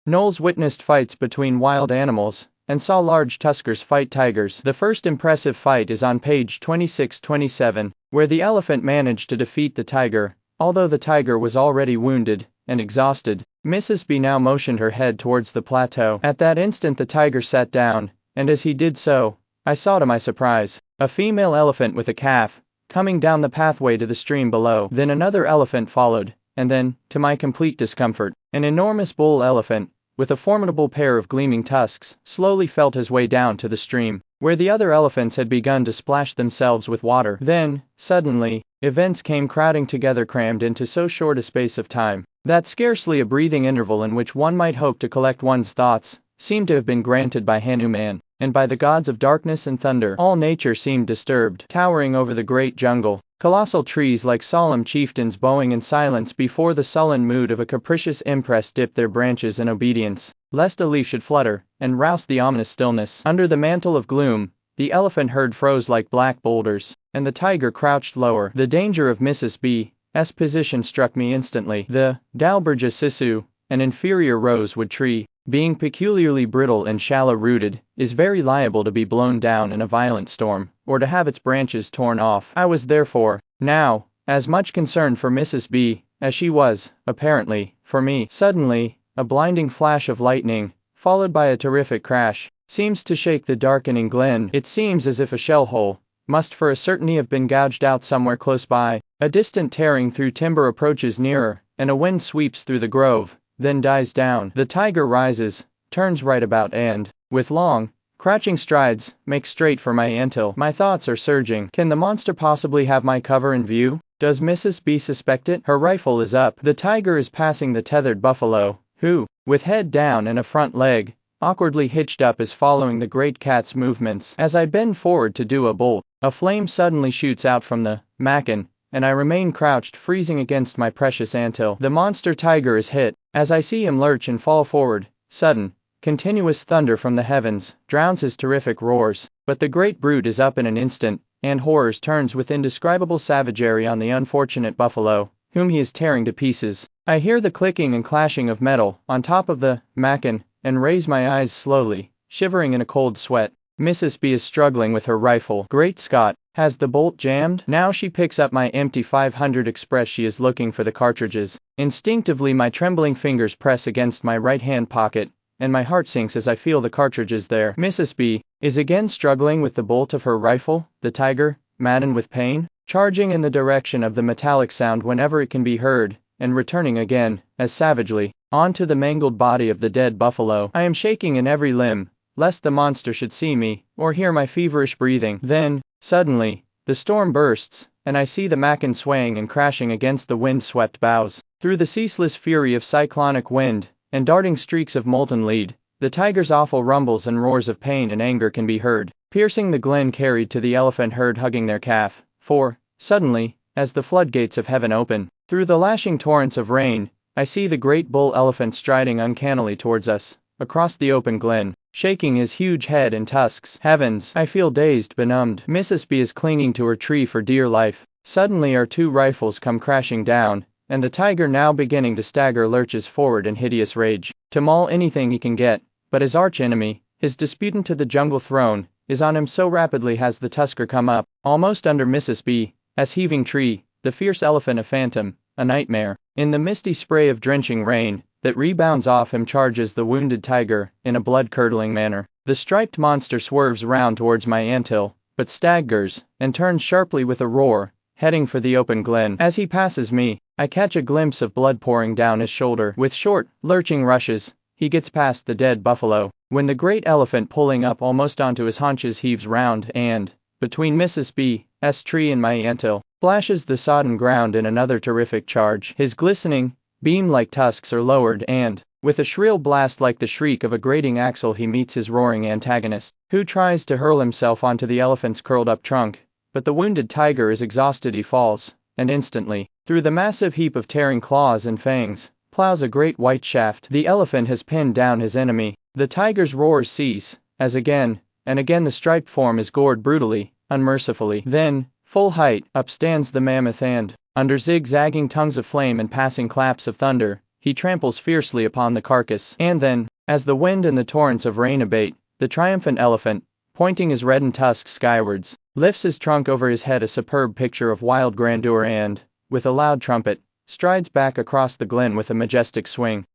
Knowles witnessed fights between wild animals, and saw large tuskers fight tigers. The first impressive fight is on page 26-27, where the elephant managed to defeat the tiger, although the tiger was already wounded and exhausted. Mrs. B now motioned her head towards the plateau. At that instant the tiger sat down, and as he did so, I saw to my surprise, a female elephant with a calf, coming down the pathway to the stream below. Then another elephant followed, and then, to my complete discomfort, an enormous bull elephant, with a formidable pair of gleaming tusks, slowly felt his way down to the stream, where the other elephants had begun to splash themselves with water. Then, suddenly, events came crowding together, crammed into so short a space of time, that scarcely a breathing interval in which one might hope to collect one's thoughts, seemed to have been granted by Hanuman, and by the gods of darkness and thunder. All nature seemed disturbed. Towering over the great jungle, colossal trees like solemn chieftains bowing in silence before the sullen mood of a capricious empress dipped their branches in obedience, lest a leaf should flutter, and rouse the ominous stillness. Under the mantle of gloom, the elephant herd froze like black boulders, and the tiger crouched lower. The danger of Mrs. B.'s position struck me instantly. The Dalbergia Sisu, an inferior rosewood tree, being peculiarly brittle and shallow-rooted, is very liable to be blown down in a violent storm, or to have its branches torn off. I was therefore, now, as much concerned for Mrs. B. as she was, apparently, for me. Suddenly, a blinding flash of lightning, followed by a terrific crash, seems to shake the darkening glen. It seems as if a shell hole must for a certainty have been gouged out somewhere close by. A distant tearing through timber approaches nearer, and a wind sweeps through the grove, then dies down. The tiger rises, turns right about and, with long, crouching strides, makes straight for my anthill. My thoughts are surging. Can the monster possibly have my cover in view? Does Mrs. B suspect it? Her rifle is up. The tiger is passing the tethered buffalo, who, with head down and a front leg, awkwardly hitched up, is following the great cat's movements. As I bend forward to do a bolt, a flame suddenly shoots out from the mackin, and I remain crouched, freezing against my precious anthill. The monster tiger is hit. As I see him lurch and fall forward, sudden, continuous thunder from the heavens drowns his terrific roars, but the great brute is up in an instant, and horrors turns with indescribable savagery on the unfortunate buffalo, whom he is tearing to pieces. I hear the clicking and clashing of metal on top of the mackin, and raise my eyes slowly, shivering in a cold sweat. Mrs. B is struggling with her rifle. Great Scott, has the bolt jammed? Now she picks up my empty 500 Express. She is looking for the cartridges. Instinctively my trembling fingers press against my right hand pocket, and my heart sinks as I feel the cartridges there. Mrs. B is again struggling with the bolt of her rifle, the tiger, maddened with pain, charging in the direction of the metallic sound whenever it can be heard, and returning again, as savagely, onto the mangled body of the dead buffalo. I am shaking in every limb, lest the monster should see me, or hear my feverish breathing. Then, suddenly, the storm bursts, and I see the mackin swaying and crashing against the wind-swept boughs. Through the ceaseless fury of cyclonic wind, and darting streaks of molten lead, the tiger's awful rumbles and roars of pain and anger can be heard, piercing the glen carried to the elephant herd hugging their calf. For, suddenly, as the floodgates of heaven open, through the lashing torrents of rain, I see the great bull elephant striding uncannily towards us, across the open glen, shaking his huge head and tusks. Heavens, I feel dazed, benumbed. Mrs. B is clinging to her tree for dear life. Suddenly our two rifles come crashing down, and the tiger, now beginning to stagger, lurches forward in hideous rage, to maul anything he can get, but his arch-enemy, his disputant to the jungle throne, is on him. So rapidly has the tusker come up, almost under Mrs. B, as heaving tree, the fierce elephant a phantom, a nightmare. In the misty spray of drenching rain, that rebounds off him, charges the wounded tiger, in a blood-curdling manner. The striped monster swerves round towards my anthill, but staggers, and turns sharply with a roar, heading for the open glen. As he passes me, I catch a glimpse of blood pouring down his shoulder. With short, lurching rushes, he gets past the dead buffalo, when the great elephant, pulling up almost onto his haunches, heaves round, and, between Mrs. B.'s tree and my anthill, splashes the sodden ground in another terrific charge. His glistening, beam-like tusks are lowered, and, with a shrill blast like the shriek of a grating axle, he meets his roaring antagonist, who tries to hurl himself onto the elephant's curled-up trunk, but the wounded tiger is exhausted. He falls, and instantly, through the massive heap of tearing claws and fangs, plows a great white shaft. The elephant has pinned down his enemy. The tiger's roars cease, as again, and again the striped form is gored brutally, unmercifully. Then, full height, up stands the mammoth, and, under zigzagging tongues of flame and passing claps of thunder, he tramples fiercely upon the carcass. And then, as the wind and the torrents of rain abate, the triumphant elephant, pointing his reddened tusks skywards, lifts his trunk over his head, a superb picture of wild grandeur, and, with a loud trumpet, strides back across the glen with a majestic swing.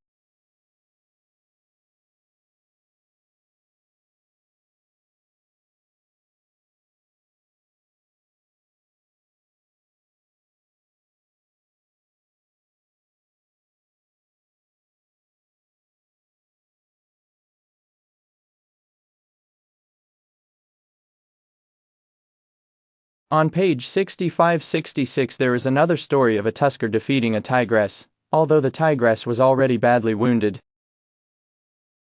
On page 65-66 there is another story of a tusker defeating a tigress, although the tigress was already badly wounded.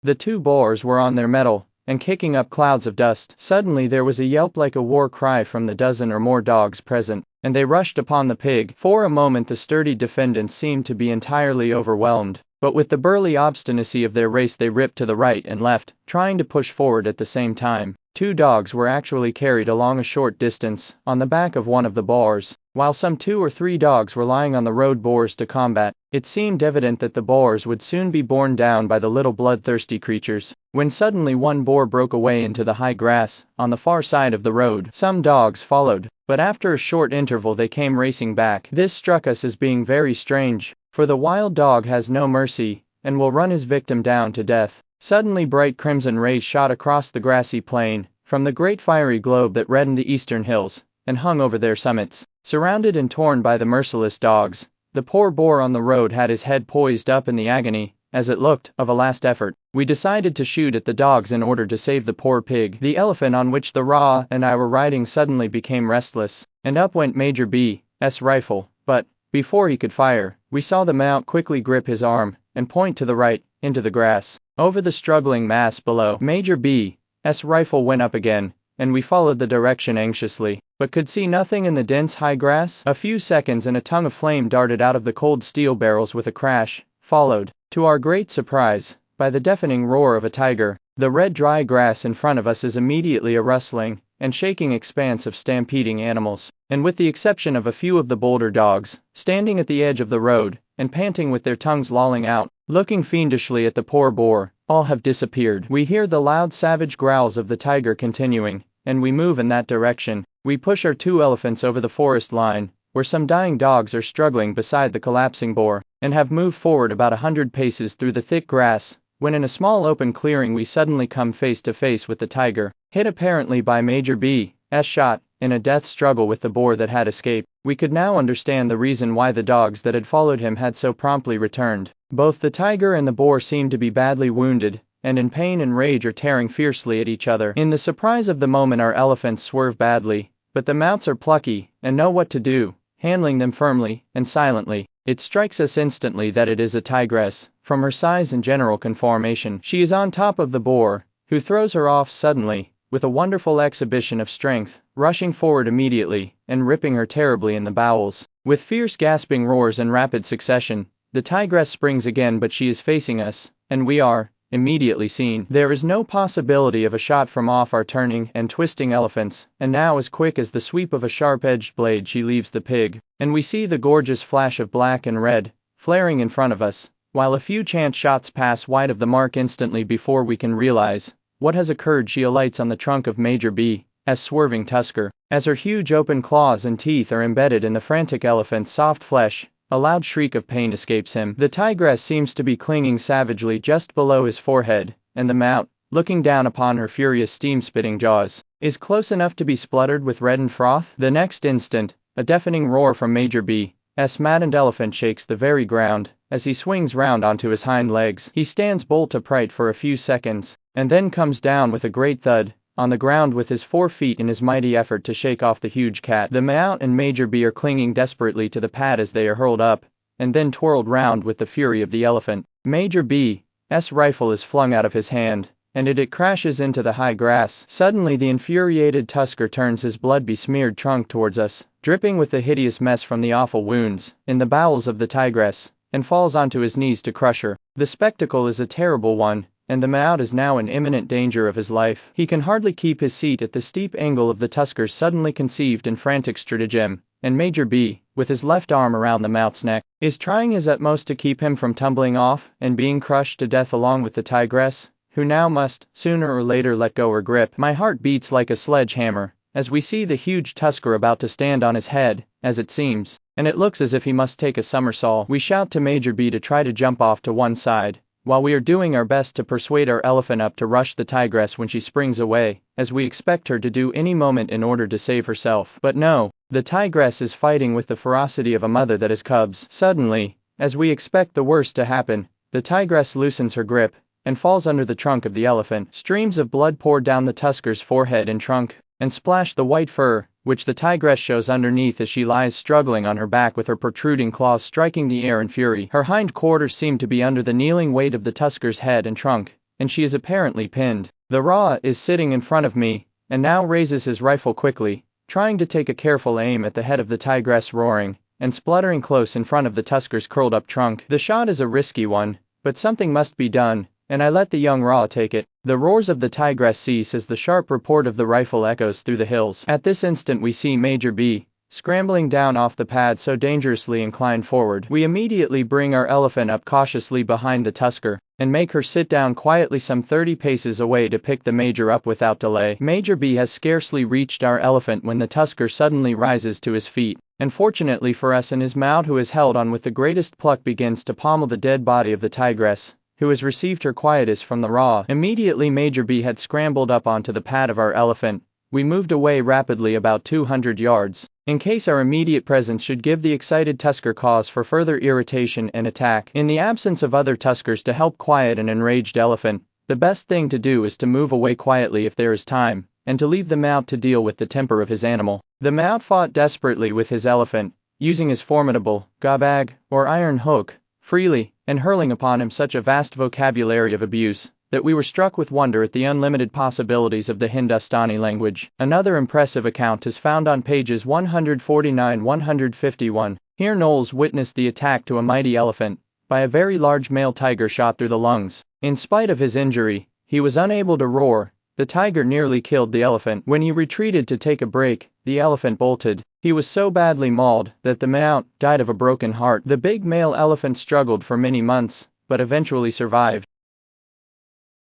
The two boars were on their mettle, and kicking up clouds of dust. Suddenly there was a yelp like a war cry from the dozen or more dogs present, and they rushed upon the pig. For a moment the sturdy defendants seemed to be entirely overwhelmed, but with the burly obstinacy of their race they ripped to the right and left, trying to push forward at the same time. Two dogs were actually carried along a short distance, on the back of one of the boars, while some 2 or 3 dogs were lying on the road boars to combat. It seemed evident that the boars would soon be borne down by the little bloodthirsty creatures, when suddenly one boar broke away into the high grass, on the far side of the road. Some dogs followed, but after a short interval they came racing back. This struck us as being very strange, for the wild dog has no mercy, and will run his victim down to death. Suddenly bright crimson rays shot across the grassy plain, from the great fiery globe that reddened the eastern hills, and hung over their summits. Surrounded and torn by the merciless dogs, the poor boar on the road had his head poised up in the agony, as it looked, of a last effort. We decided to shoot at the dogs in order to save the poor pig. The elephant on which the Ra and I were riding suddenly became restless, and up went Major B.'s rifle, but, before he could fire, we saw the mount quickly grip his arm, and point to the right, into the grass, over the struggling mass below. Major B.'s rifle went up again, and we followed the direction anxiously, but could see nothing in the dense high grass. A few seconds and a tongue of flame darted out of the cold steel barrels with a crash, followed, to our great surprise, by the deafening roar of a tiger. The red dry grass in front of us is immediately a rustling and shaking expanse of stampeding animals, and with the exception of a few of the bolder dogs, standing at the edge of the road, and panting with their tongues lolling out, looking fiendishly at the poor boar, all have disappeared. We hear the loud savage growls of the tiger continuing, and we move in that direction. We push our 2 elephants over the forest line, where some dying dogs are struggling beside the collapsing boar, and have moved forward about 100 paces through the thick grass, when in a small open clearing we suddenly come face to face with the tiger, hit apparently by Major B.'s shot, in a death struggle with the boar that had escaped. We could now understand the reason why the dogs that had followed him had so promptly returned. Both the tiger and the boar seemed to be badly wounded, and in pain and rage are tearing fiercely at each other. In the surprise of the moment our elephants swerve badly, but the mounts are plucky, and know what to do, handling them firmly and silently. It strikes us instantly that it is a tigress, from her size and general conformation. She is on top of the boar, who throws her off suddenly, with a wonderful exhibition of strength, rushing forward immediately, and ripping her terribly in the bowels. With fierce gasping roars in rapid succession, the tigress springs again, but she is facing us, and we are immediately seen. There is no possibility of a shot from off our turning and twisting elephants, and now as quick as the sweep of a sharp-edged blade she leaves the pig, and we see the gorgeous flash of black and red, flaring in front of us, while a few chance shots pass wide of the mark. Instantly before we can realize what has occurred, she alights on the trunk of Major B.'s swerving tusker. As her huge open claws and teeth are embedded in the frantic elephant's soft flesh, a loud shriek of pain escapes him. The tigress seems to be clinging savagely just below his forehead, and the mount, looking down upon her furious steam-spitting jaws, is close enough to be spluttered with reddened froth. The next instant, a deafening roar from Major B.'s maddened elephant shakes the very ground. As he swings round onto his hind legs, he stands bolt upright for a few seconds, and then comes down with a great thud on the ground with his 4 feet in his mighty effort to shake off the huge cat. The mount and Major B are clinging desperately to the pad as they are hurled up, and then twirled round with the fury of the elephant. Major B.'s rifle is flung out of his hand, and it crashes into the high grass. Suddenly the infuriated tusker turns his blood-besmeared trunk towards us, dripping with the hideous mess from the awful wounds in the bowels of the tigress, and falls onto his knees to crush her. The spectacle is a terrible one, and the mount is now in imminent danger of his life. He can hardly keep his seat at the steep angle of the tusker's suddenly conceived and frantic stratagem, and Major B., with his left arm around the mount's neck, is trying his utmost to keep him from tumbling off and being crushed to death along with the tigress, who now must, sooner or later, let go her grip. My heart beats like a sledgehammer, as we see the huge tusker about to stand on his head, as it seems, and it looks as if he must take a somersault. We shout to Major B to try to jump off to one side, while we are doing our best to persuade our elephant up to rush the tigress when she springs away, as we expect her to do any moment in order to save herself. But no, the tigress is fighting with the ferocity of a mother that has cubs. Suddenly, as we expect the worst to happen, the tigress loosens her grip, and falls under the trunk of the elephant. Streams of blood pour down the tusker's forehead and trunk, and splash the white fur, which the tigress shows underneath as she lies struggling on her back with her protruding claws striking the air in fury. Her hind quarters seem to be under the kneeling weight of the tusker's head and trunk, and she is apparently pinned. The Ra is sitting in front of me, and now raises his rifle quickly, trying to take a careful aim at the head of the tigress, roaring and spluttering close in front of the tusker's curled up trunk. The shot is a risky one, but something must be done, and I let the young Ra take it. The roars of the tigress cease as the sharp report of the rifle echoes through the hills. At this instant we see Major B. scrambling down off the pad so dangerously inclined forward. We immediately bring our elephant up cautiously behind the tusker, and make her sit down quietly some 30 paces away to pick the Major up without delay. Major B has scarcely reached our elephant when the tusker suddenly rises to his feet, and fortunately for us, in his mount, who is held on with the greatest pluck, begins to pommel the dead body of the tigress, who has received her quietus from the raw. Immediately Major B had scrambled up onto the pad of our elephant. We moved away rapidly about 200 yards, in case our immediate presence should give the excited tusker cause for further irritation and attack. In the absence of other tuskers to help quiet an enraged elephant, the best thing to do is to move away quietly if there is time, and to leave the Maut to deal with the temper of his animal. The Maut fought desperately with his elephant, using his formidable gabag, or iron hook, freely, and hurling upon him such a vast vocabulary of abuse, that we were struck with wonder at the unlimited possibilities of the Hindustani language. Another impressive account is found on pages 149-151. Here Knowles witnessed the attack to a mighty elephant by a very large male tiger shot through the lungs. In spite of his injury, he was unable to roar. The tiger nearly killed the elephant. When he retreated to take a break, the elephant bolted. He was so badly mauled that the Maut died of a broken heart. The big male elephant struggled for many months, but eventually survived.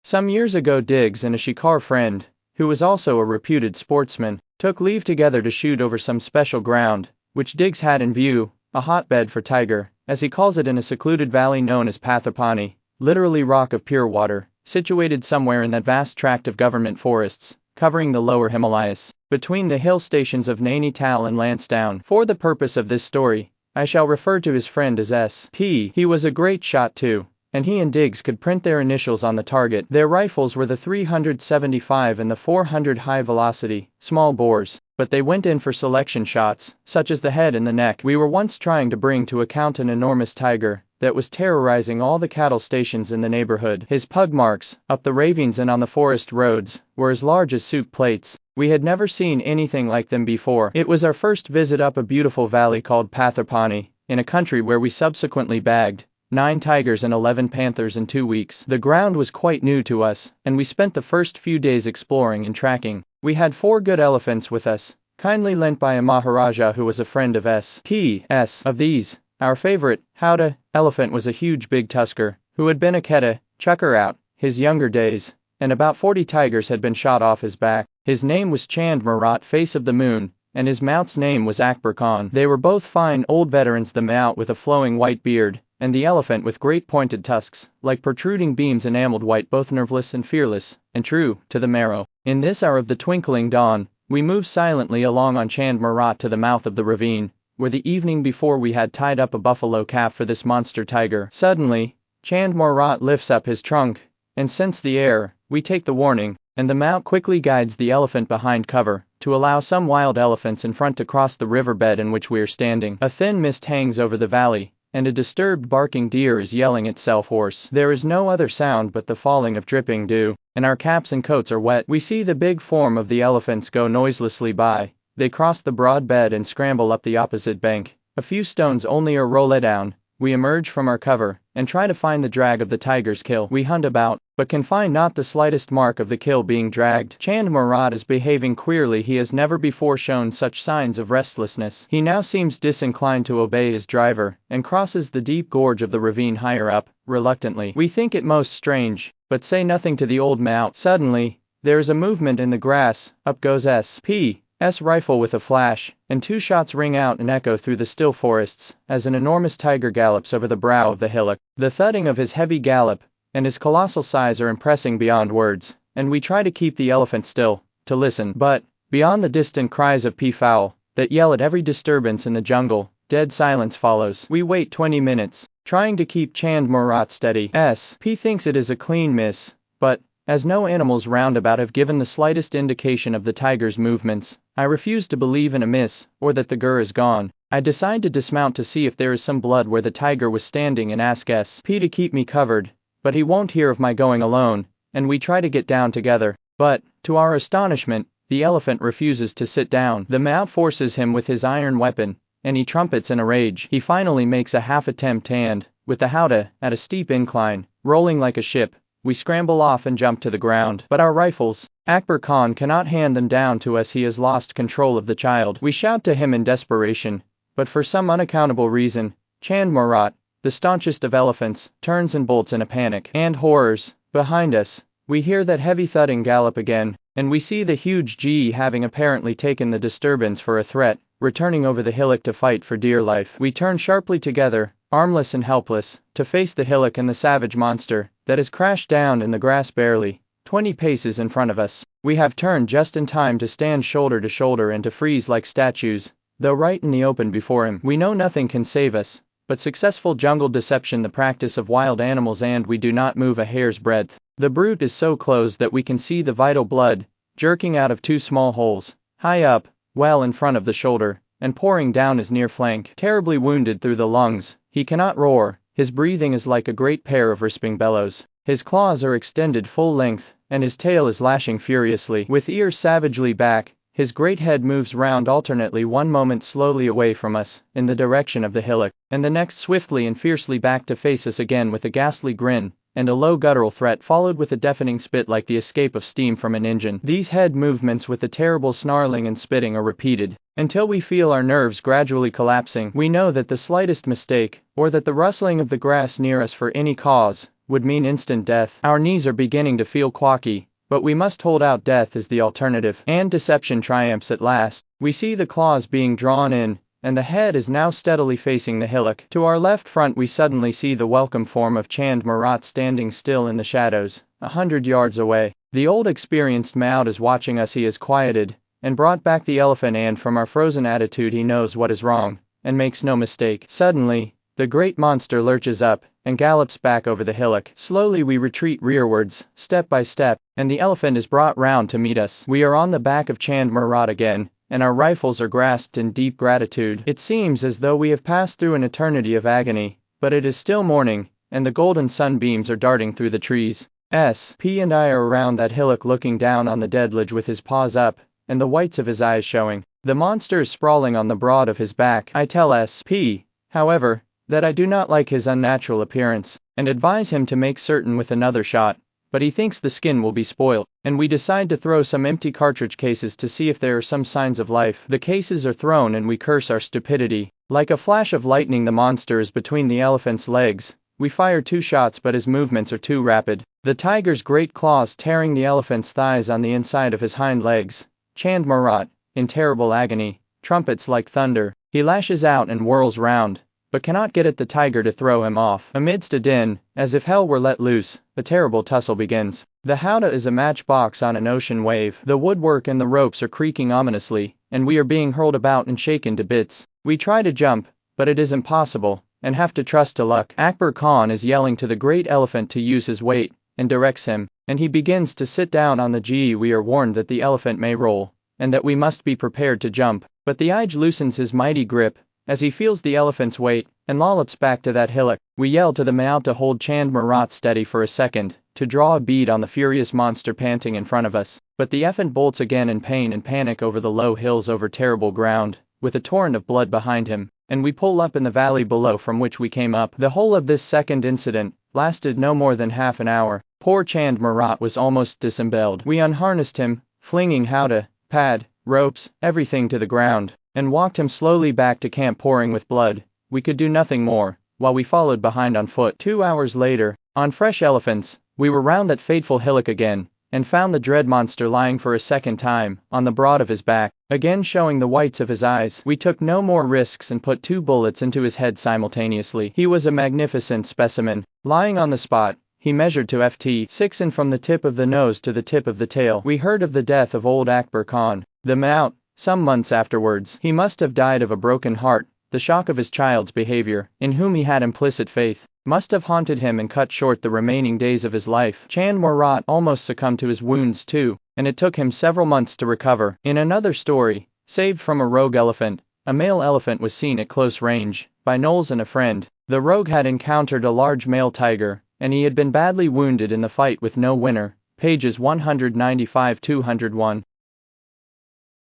Some years ago Diggs and a shikar friend, who was also a reputed sportsman, took leave together to shoot over some special ground, which Diggs had in view, a hotbed for tiger, as he calls it, in a secluded valley known as Pathapani, literally rock of pure water, situated somewhere in that vast tract of government forests, covering the lower Himalayas, between the hill stations of Nainital and Lansdowne. For the purpose of this story, I shall refer to his friend as S.P. He was a great shot too, and he and Diggs could print their initials on the target. Their rifles were the 375 and the 400 high velocity, small bores, but they went in for selection shots, such as the head and the neck. We were once trying to bring to account an enormous tiger that was terrorizing all the cattle stations in the neighborhood. His pug marks, up the ravines and on the forest roads, were as large as soup plates. We had never seen anything like them before. It was our first visit up a beautiful valley called Pathapani, in a country where we subsequently bagged 9 tigers and 11 panthers in 2 weeks. The ground was quite new to us, and we spent the first few days exploring and tracking. We had 4 good elephants with us, kindly lent by a Maharaja who was a friend of S.P.S. Of these, our favorite, Howdah, elephant was a huge big tusker, who had been a Quetta, chucker out, his younger days, and about 40 tigers had been shot off his back. His name was Chand Marat, face of the moon, and his Maut's name was Akbar Khan. They were both fine old veterans, the Maut with a flowing white beard, and the elephant with great pointed tusks, like protruding beams enameled white, both nerveless and fearless, and true to the marrow. In this hour of the twinkling dawn, we moved silently along on Chand Marat to the mouth of the ravine, where the evening before we had tied up a buffalo calf for this monster tiger. Suddenly, Chand Marat lifts up his trunk, and scents the air. We take the warning, and the Maut quickly guides the elephant behind cover, to allow some wild elephants in front to cross the riverbed in which we are standing. A thin mist hangs over the valley, and a disturbed barking deer is yelling itself hoarse. There is no other sound but the falling of dripping dew, and our caps and coats are wet. We see the big form of the elephants go noiselessly by. They cross the broad bed and scramble up the opposite bank. A few stones only are rolled down. We emerge from our cover, and try to find the drag of the tiger's kill. We hunt about, but can find not the slightest mark of the kill being dragged. Chand Marat is behaving queerly. He has never before shown such signs of restlessness. He now seems disinclined to obey his driver, and crosses the deep gorge of the ravine higher up, reluctantly. We think it most strange, but say nothing to the old Maut. Suddenly, there is a movement in the grass. Up goes S.P.'s rifle with a flash, and 2 shots ring out and echo through the still forests, as an enormous tiger gallops over the brow of the hillock. The thudding of his heavy gallop, and his colossal size are impressing beyond words, and we try to keep the elephant still, to listen. But, beyond the distant cries of peafowl, that yell at every disturbance in the jungle, dead silence follows. We wait 20 minutes, trying to keep Chand Marat steady. S.P. thinks it is a clean miss, but, as no animals roundabout have given the slightest indication of the tiger's movements, I refuse to believe in a miss, or that the gur is gone. I decide to dismount to see if there is some blood where the tiger was standing and ask S.P. to keep me covered, but he won't hear of my going alone, and we try to get down together. But, to our astonishment, the elephant refuses to sit down. The Maut forces him with his iron weapon, and he trumpets in a rage. He finally makes a half attempt and, with the Howdah, at a steep incline, rolling like a ship, we scramble off and jump to the ground. But our rifles, Akbar Khan cannot hand them down to us. He has lost control of the child. We shout to him in desperation, but for some unaccountable reason, Chand Marat, the staunchest of elephants, turns and bolts in a panic. And horrors, behind us, we hear that heavy thudding gallop again, and we see the huge G, having apparently taken the disturbance for a threat, returning over the hillock to fight for dear life. We turn sharply together, armless and helpless, to face the hillock and the savage monster that has crashed down in the grass barely 20 paces in front of us. We have turned just in time to stand shoulder to shoulder and to freeze like statues, though right in the open before him. We know nothing can save us but successful jungle deception, the practice of wild animals, and we do not move a hair's breadth. The brute is so close that we can see the vital blood jerking out of 2 small holes, high up, well in front of the shoulder, and pouring down his near flank. Terribly wounded through the lungs, he cannot roar, his breathing is like a great pair of risping bellows. His claws are extended full length, and his tail is lashing furiously. With ears savagely back, his great head moves round alternately, one moment slowly away from us, in the direction of the hillock, and the next swiftly and fiercely back to face us again with a ghastly grin and a low guttural threat followed with a deafening spit like the escape of steam from an engine. These head movements with the terrible snarling and spitting are repeated until we feel our nerves gradually collapsing. We know that the slightest mistake, or that the rustling of the grass near us for any cause, would mean instant death. Our knees are beginning to feel quacky, but we must hold out. Death is the alternative. And deception triumphs at last. We see the claws being drawn in, and the head is now steadily facing the hillock. To our left front we suddenly see the welcome form of Chand Marat standing still in the shadows, 100 yards away. The old experienced Maud is watching us. He has quieted and brought back the elephant, and from our frozen attitude he knows what is wrong, and makes no mistake. Suddenly, the great monster lurches up and gallops back over the hillock. Slowly we retreat rearwards, step by step, and the elephant is brought round to meet us. We are on the back of Chand Marat again, and our rifles are grasped in deep gratitude. It seems as though we have passed through an eternity of agony, but it is still morning, and the golden sunbeams are darting through the trees. S.P. and I are around that hillock looking down on the dead ledge with his paws up, and the whites of his eyes showing. The monster is sprawling on the broad of his back. I tell S.P., however, that I do not like his unnatural appearance, and advise him to make certain with another shot, but he thinks the skin will be spoiled, and we decide to throw some empty cartridge cases to see if there are some signs of life. The cases are thrown and we curse our stupidity. Like a flash of lightning the monster is between the elephant's legs. We fire 2 shots, but his movements are too rapid. The tiger's great claws tearing the elephant's thighs on the inside of his hind legs. Chand Marat, in terrible agony, trumpets like thunder. He lashes out and whirls round, but cannot get at the tiger to throw him off. Amidst a din, as if hell were let loose, a terrible tussle begins. The howdah is a matchbox on an ocean wave. The woodwork and the ropes are creaking ominously, and we are being hurled about and shaken to bits. We try to jump, but it is impossible, and have to trust to luck. Akbar Khan is yelling to the great elephant to use his weight, and directs him, and he begins to sit down on the G. We are warned that the elephant may roll, and that we must be prepared to jump, but the Ij loosens his mighty grip as he feels the elephant's weight, and lollops back to that hillock. We yell to the Mao to hold Chand Marat steady for a second, to draw a bead on the furious monster panting in front of us, but the elephant bolts again in pain and panic over the low hills over terrible ground, with a torrent of blood behind him, and we pull up in the valley below from which we came up. The whole of this second incident lasted no more than half an hour. Poor Chand Marat was almost disemboweled. We unharnessed him, flinging howdah, pad, ropes, everything to the ground, and walked him slowly back to camp pouring with blood. We could do nothing more, while we followed behind on foot. 2 hours later, on fresh elephants, we were round that fateful hillock again, and found the dread monster lying for a second time, on the broad of his back, again showing the whites of his eyes. We took no more risks and put 2 bullets into his head simultaneously. He was a magnificent specimen. Lying on the spot, he measured to ft. 6 and from the tip of the nose to the tip of the tail. We heard of the death of old Akbar Khan, the Maut, some months afterwards. He must have died of a broken heart. The shock of his child's behavior, in whom he had implicit faith, must have haunted him and cut short the remaining days of his life. Chand Marat almost succumbed to his wounds too, and it took him several months to recover. In another story, saved from a rogue elephant, a male elephant was seen at close range, by Knowles and a friend. The rogue had encountered a large male tiger, and he had been badly wounded in the fight with no winner. Pages 195-201.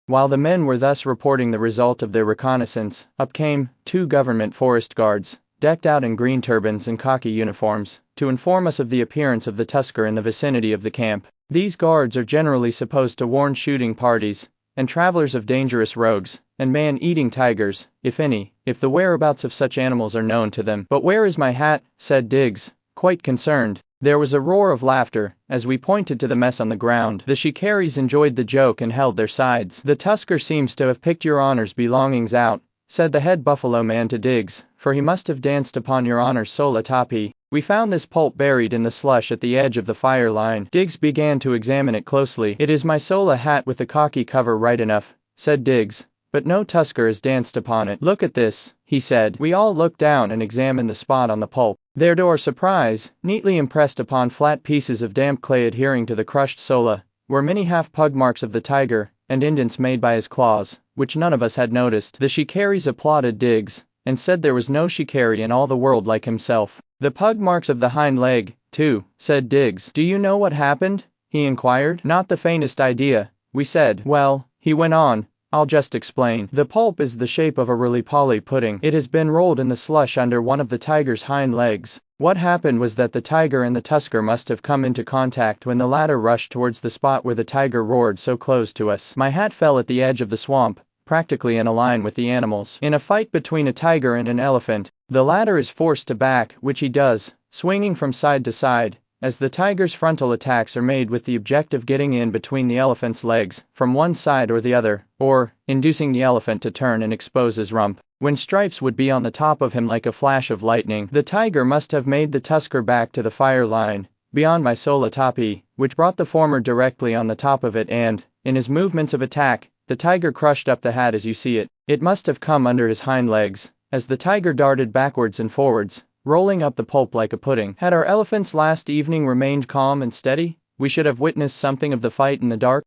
While the men were thus reporting the result of their reconnaissance, up came 2 government forest guards, decked out in green turbans and khaki uniforms, to inform us of the appearance of the tusker in the vicinity of the camp. These guards are generally supposed to warn shooting parties and travelers of dangerous rogues and man-eating tigers, if any, if the whereabouts of such animals are known to them. "But where is my hat?" said Diggs, quite concerned. There was a roar of laughter, as we pointed to the mess on the ground. The shikaris enjoyed the joke and held their sides. "The tusker seems to have picked your honor's belongings out," said the head buffalo man to Diggs, for he must have danced upon your honor's sola tapi. We found this pulp buried in the slush at the edge of the fire line. Diggs began to examine it closely. It is my sola hat with the khaki cover right enough, said Diggs, but no tusker has danced upon it. Look at this, he said. We all looked down and examined the spot on the pulp. There to our surprise, neatly impressed upon flat pieces of damp clay adhering to the crushed sola, were many half-pug marks of the tiger, and indents made by his claws, which none of us had noticed. The shikaris applauded Diggs, and said there was no shikari in all the world like himself. The pug marks of the hind leg, too, said Diggs. Do you know what happened? He inquired. Not the faintest idea, we said. Well, he went on, I'll just explain. The pulp is the shape of a roly-poly pudding. It has been rolled in the slush under one of the tiger's hind legs. What happened was that the tiger and the tusker must have come into contact when the latter rushed towards the spot where the tiger roared so close to us. My hat fell at the edge of the swamp, practically in a line with the animals. In a fight between a tiger and an elephant, the latter is forced to back, which he does, swinging from side to side, as the tiger's frontal attacks are made with the objective getting in between the elephant's legs, from one side or the other, or, inducing the elephant to turn and expose his rump, when Stripes would be on the top of him like a flash of lightning. The tiger must have made the tusker back to the fire line, beyond my sola tapi, which brought the former directly on the top of it and, in his movements of attack, the tiger crushed up the hat as you see it. It must have come under his hind legs, as the tiger darted backwards and forwards, rolling up the pulp like a pudding. Had our elephants last evening remained calm and steady, we should have witnessed something of the fight in the dark.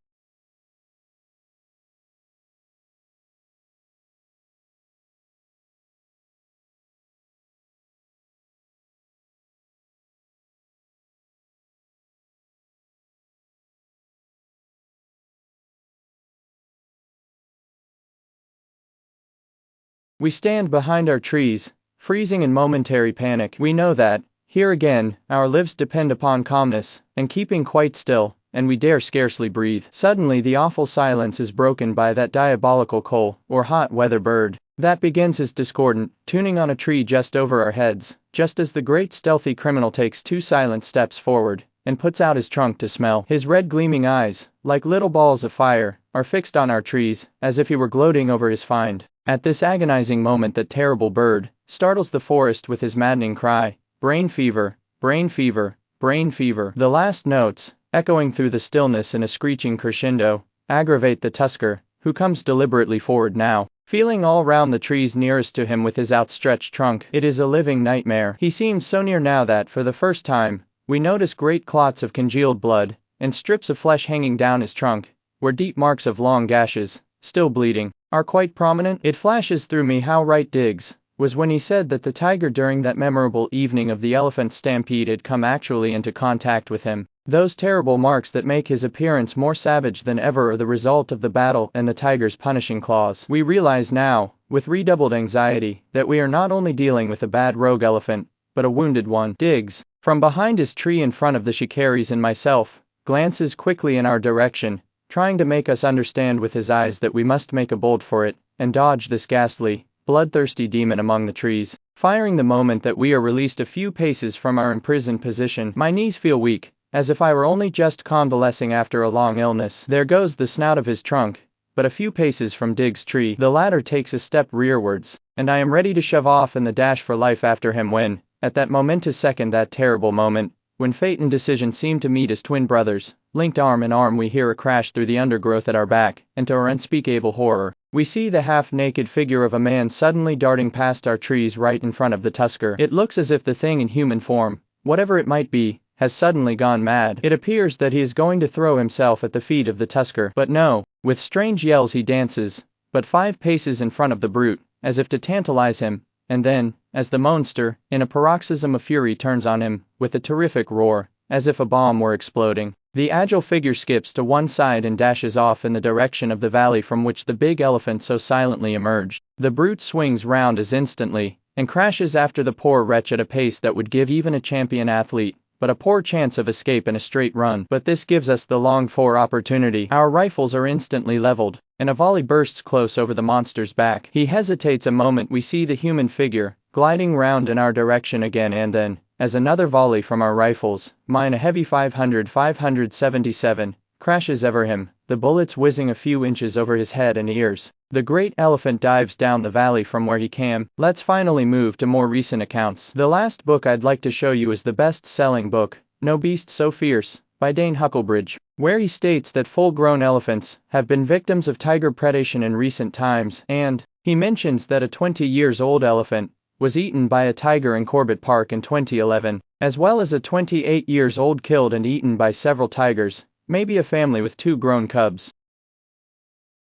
We stand behind our trees, freezing in momentary panic. We know that, here again, our lives depend upon calmness, and keeping quite still, and we dare scarcely breathe. Suddenly the awful silence is broken by that diabolical coal, or hot weather bird, that begins his discordant, tuning on a tree just over our heads, just as the great stealthy criminal takes 2 silent steps forward, and puts out his trunk to smell. His red gleaming eyes, like little balls of fire, are fixed on our trees, as if he were gloating over his find. At this agonizing moment that terrible bird startles the forest with his maddening cry, brain fever, brain fever, brain fever. The last notes, echoing through the stillness in a screeching crescendo, aggravate the tusker, who comes deliberately forward now, feeling all round the trees nearest to him with his outstretched trunk. It is a living nightmare. He seems so near now that, for the first time, we notice great clots of congealed blood, and strips of flesh hanging down his trunk, where deep marks of long gashes, still bleeding, are quite prominent. It flashes through me how right Diggs was when he said that the tiger during that memorable evening of the elephant stampede had come actually into contact with him. Those terrible marks that make his appearance more savage than ever are the result of the battle and the tiger's punishing claws. We realize now, with redoubled anxiety, that we are not only dealing with a bad rogue elephant, but a wounded one. Diggs, from behind his tree in front of the shikaris and myself, glances quickly in our direction, trying to make us understand with his eyes that we must make a bolt for it, and dodge this ghastly, bloodthirsty demon among the trees. Firing the moment that we are released a few paces from our imprisoned position. My knees feel weak, as if I were only just convalescing after a long illness. There goes the snout of his trunk, but a few paces from Diggs' tree. The latter takes a step rearwards, and I am ready to shove off in the dash for life after him when, at that momentous second, that terrible moment, when fate and decision seem to meet as twin brothers, linked arm in arm, we hear a crash through the undergrowth at our back, and to our unspeakable horror, we see the half-naked figure of a man suddenly darting past our trees right in front of the tusker. It looks as if the thing in human form, whatever it might be, has suddenly gone mad. It appears that he is going to throw himself at the feet of the tusker, but no, with strange yells he dances, but 5 paces in front of the brute, as if to tantalize him, and then, as the monster, in a paroxysm of fury, turns on him, with a terrific roar, as if a bomb were exploding, the agile figure skips to one side and dashes off in the direction of the valley from which the big elephant so silently emerged. The brute swings round as instantly, and crashes after the poor wretch at a pace that would give even a champion athlete but a poor chance of escape in a straight run. But this gives us the longed-for opportunity. Our rifles are instantly leveled, and a volley bursts close over the monster's back. He hesitates a moment. We see the human figure gliding round in our direction again, and then, as another volley from our rifles, mine a heavy 577, crashes over him, the bullets whizzing a few inches over his head and ears. The great elephant dives down the valley from where he came. Let's finally move to more recent accounts. The last book I'd like to show you is the best-selling book, No Beast So Fierce, by Dane Huckelbridge, where he states that full-grown elephants have been victims of tiger predation in recent times, and he mentions that a 20-year-old elephant was eaten by a tiger in Corbett Park in 2011, as well as a 28-year-old killed and eaten by several tigers, maybe a family with 2 grown cubs.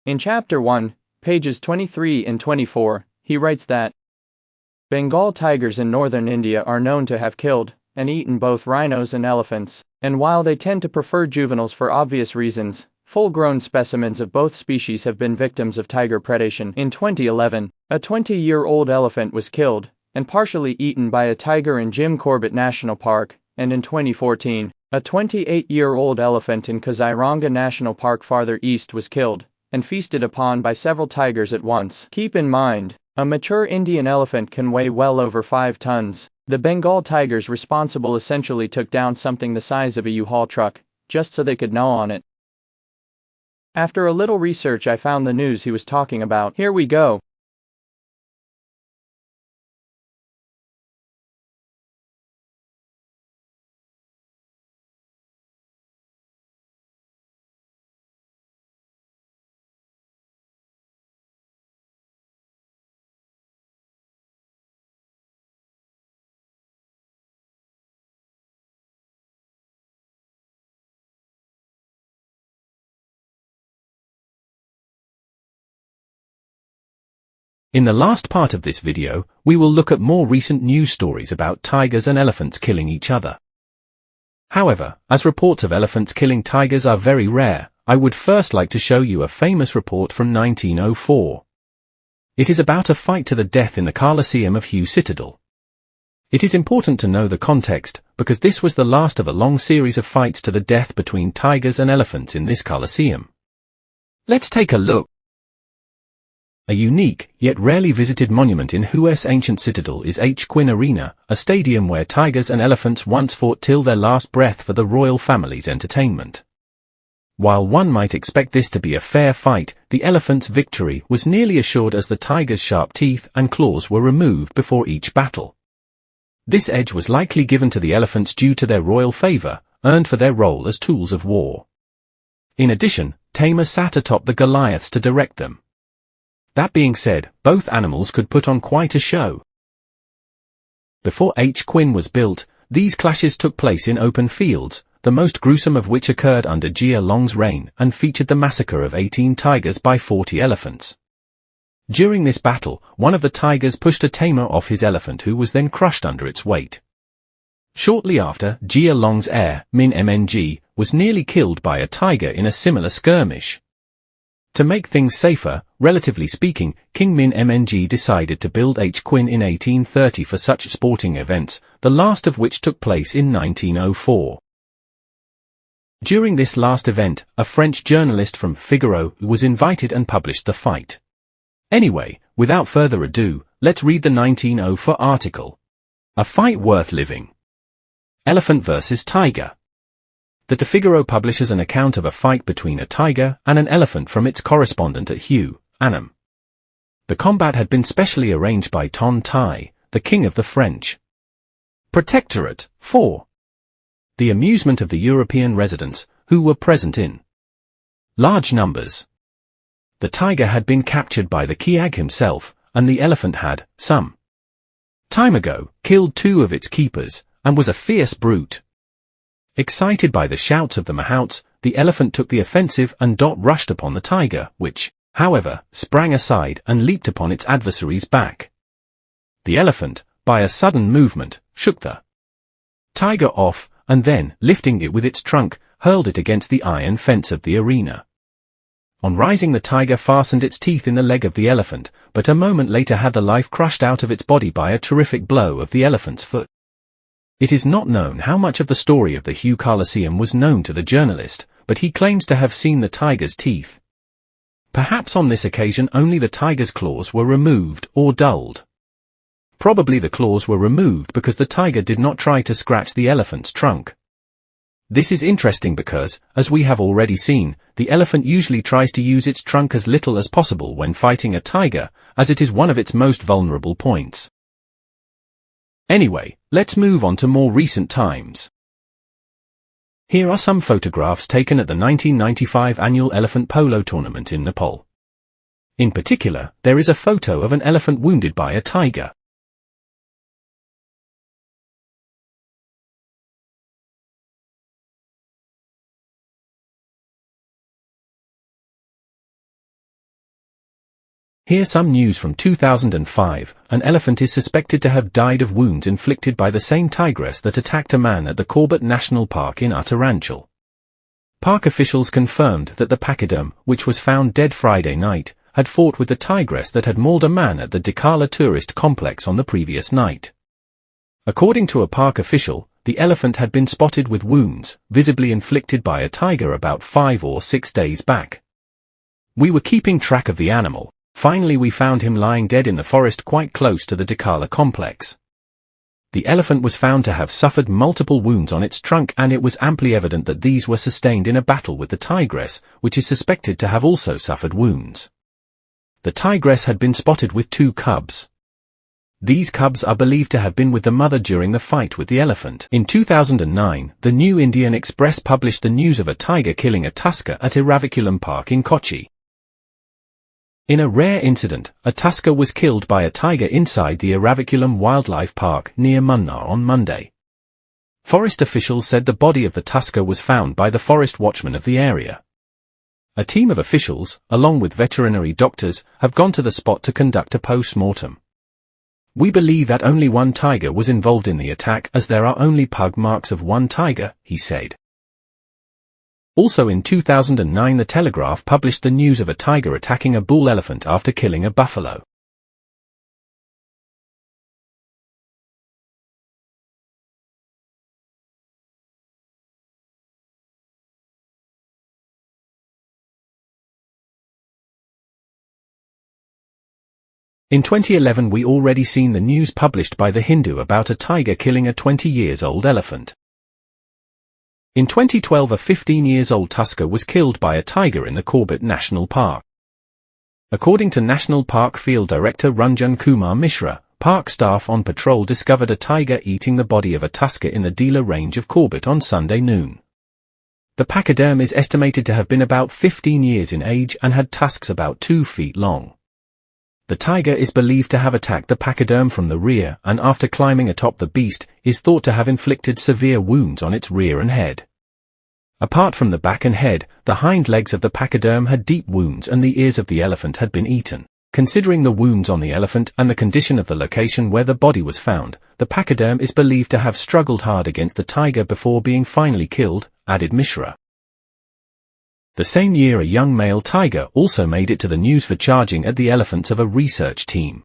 In Chapter 1, pages 23 and 24, he writes that Bengal tigers in northern India are known to have killed and eaten both rhinos and elephants, and while they tend to prefer juveniles for obvious reasons, full-grown specimens of both species have been victims of tiger predation. In 2011, a 20-year-old elephant was killed and partially eaten by a tiger in Jim Corbett National Park, and in 2014, a 28-year-old elephant in Kaziranga National Park farther east was killed and feasted upon by several tigers at once. Keep in mind, a mature Indian elephant can weigh well over 5 tons. The Bengal tigers responsible essentially took down something the size of a U-Haul truck, just so they could gnaw on it. After a little research I found the news he was talking about. Here we go. In the last part of this video, we will look at more recent news stories about tigers and elephants killing each other. However, as reports of elephants killing tigers are very rare, I would first like to show you a famous report from 1904. It is about a fight to the death in the Colosseum of Hugh Citadel. It is important to know the context, because this was the last of a long series of fights to the death between tigers and elephants in this Colosseum. Let's take a look. A unique, yet rarely visited monument in Hu's ancient citadel is H. Quinn Arena, a stadium where tigers and elephants once fought till their last breath for the royal family's entertainment. While one might expect this to be a fair fight, the elephant's victory was nearly assured as the tiger's sharp teeth and claws were removed before each battle. This edge was likely given to the elephants due to their royal favor, earned for their role as tools of war. In addition, tamers sat atop the Goliaths to direct them. That being said, both animals could put on quite a show. Before H. Quinn was built, these clashes took place in open fields, the most gruesome of which occurred under Jia Long's reign and featured the massacre of 18 tigers by 40 elephants. During this battle, one of the tigers pushed a tamer off his elephant who was then crushed under its weight. Shortly after, Jia Long's heir, Min Mng, was nearly killed by a tiger in a similar skirmish. To make things safer, relatively speaking, King Min Mng decided to build H. Quinn in 1830 for such sporting events, the last of which took place in 1904. During this last event, a French journalist from Figaro was invited and published the fight. Anyway, without further ado, let's read the 1904 article. A fight worth living. Elephant versus tiger. The Figaro publishes an account of a fight between a tiger and an elephant from its correspondent at Hugh, Annam. The combat had been specially arranged by Ton Tai, the king of the French Protectorate, for the amusement of the European residents, who were present in large numbers. The tiger had been captured by the Kiag himself, and the elephant had, some time ago, killed 2 of its keepers, and was a fierce brute. Excited by the shouts of the mahouts, the elephant took the offensive and rushed upon the tiger, which, however, sprang aside and leaped upon its adversary's back. The elephant, by a sudden movement, shook the tiger off, and then, lifting it with its trunk, hurled it against the iron fence of the arena. On rising, the tiger fastened its teeth in the leg of the elephant, but a moment later had the life crushed out of its body by a terrific blow of the elephant's foot. It is not known how much of the story of the Hugh Colosseum was known to the journalist, but he claims to have seen the tiger's teeth. Perhaps on this occasion only the tiger's claws were removed or dulled. Probably the claws were removed because the tiger did not try to scratch the elephant's trunk. This is interesting because, as we have already seen, the elephant usually tries to use its trunk as little as possible when fighting a tiger, as it is one of its most vulnerable points. Anyway, let's move on to more recent times. Here are some photographs taken at the 1995 annual elephant polo tournament in Nepal. In particular, there is a photo of an elephant wounded by a tiger. Here's some news from 2005. An elephant is suspected to have died of wounds inflicted by the same tigress that attacked a man at the Corbett National Park in Uttaranchal. Park officials confirmed that the pachyderm, which was found dead Friday night, had fought with the tigress that had mauled a man at the Dikala tourist complex on the previous night. According to a park official, the elephant had been spotted with wounds, visibly inflicted by a tiger about 5 or 6 days back. We were keeping track of the animal. Finally we found him lying dead in the forest quite close to the Dikala complex. The elephant was found to have suffered multiple wounds on its trunk, and it was amply evident that these were sustained in a battle with the tigress, which is suspected to have also suffered wounds. The tigress had been spotted with 2 cubs. These cubs are believed to have been with the mother during the fight with the elephant. In 2009, the New Indian Express published the news of a tiger killing a tusker at Eraviculum Park in Kochi. In a rare incident, a tusker was killed by a tiger inside the Eraviculum Wildlife Park near Munnar on Monday. Forest officials said the body of the tusker was found by the forest watchman of the area. A team of officials, along with veterinary doctors, have gone to the spot to conduct a post-mortem. We believe that only one tiger was involved in the attack, as there are only pug marks of one tiger, he said. Also in 2009, the Telegraph published the news of a tiger attacking a bull elephant after killing a buffalo. In 2011 we already seen the news published by The Hindu about a tiger killing a 20-year-old elephant. In 2012 a 15-year-old tusker was killed by a tiger in the Corbett National Park. According to National Park Field Director Ranjan Kumar Mishra, park staff on patrol discovered a tiger eating the body of a tusker in the Dila range of Corbett on Sunday noon. The pachyderm is estimated to have been about 15 years in age and had tusks about 2 feet long. The tiger is believed to have attacked the pachyderm from the rear, and after climbing atop the beast, is thought to have inflicted severe wounds on its rear and head. Apart from the back and head, the hind legs of the pachyderm had deep wounds and the ears of the elephant had been eaten. Considering the wounds on the elephant and the condition of the location where the body was found, the pachyderm is believed to have struggled hard against the tiger before being finally killed, added Mishra. The same year a young male tiger also made it to the news for charging at the elephants of a research team.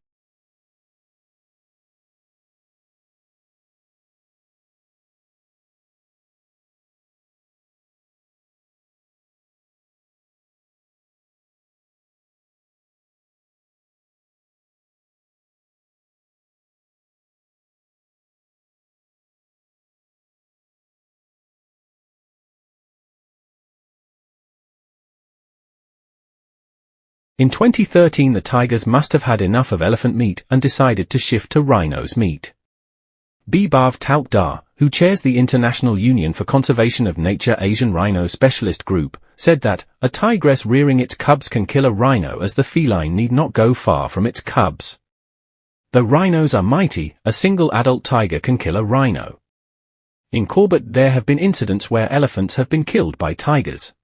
In 2013 the tigers must have had enough of elephant meat and decided to shift to rhino's meat. Bibav Talukdar, who chairs the International Union for Conservation of Nature Asian Rhino Specialist Group, said that, a tigress rearing its cubs can kill a rhino as the feline need not go far from its cubs. Though rhinos are mighty, a single adult tiger can kill a rhino. In Corbett there have been incidents where elephants have been killed by tigers.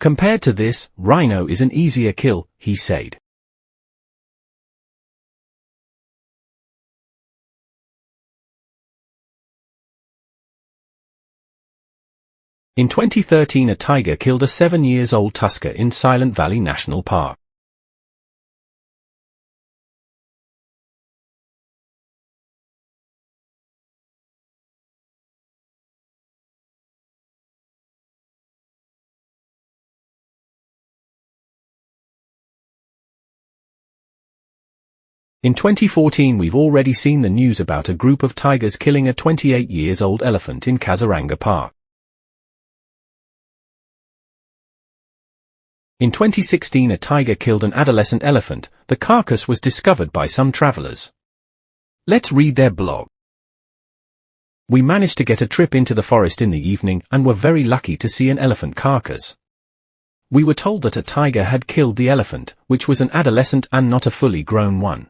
Compared to this, rhino is an easier kill, he said. In 2013 a tiger killed a 7-year-old tusker in Silent Valley National Park. In 2014 we've already seen the news about a group of tigers killing a 28-year-old elephant in Kaziranga Park. In 2016, a tiger killed an adolescent elephant. The carcass was discovered by some travelers. Let's read their blog. We managed to get a trip into the forest in the evening and were very lucky to see an elephant carcass. We were told that a tiger had killed the elephant, which was an adolescent and not a fully grown one.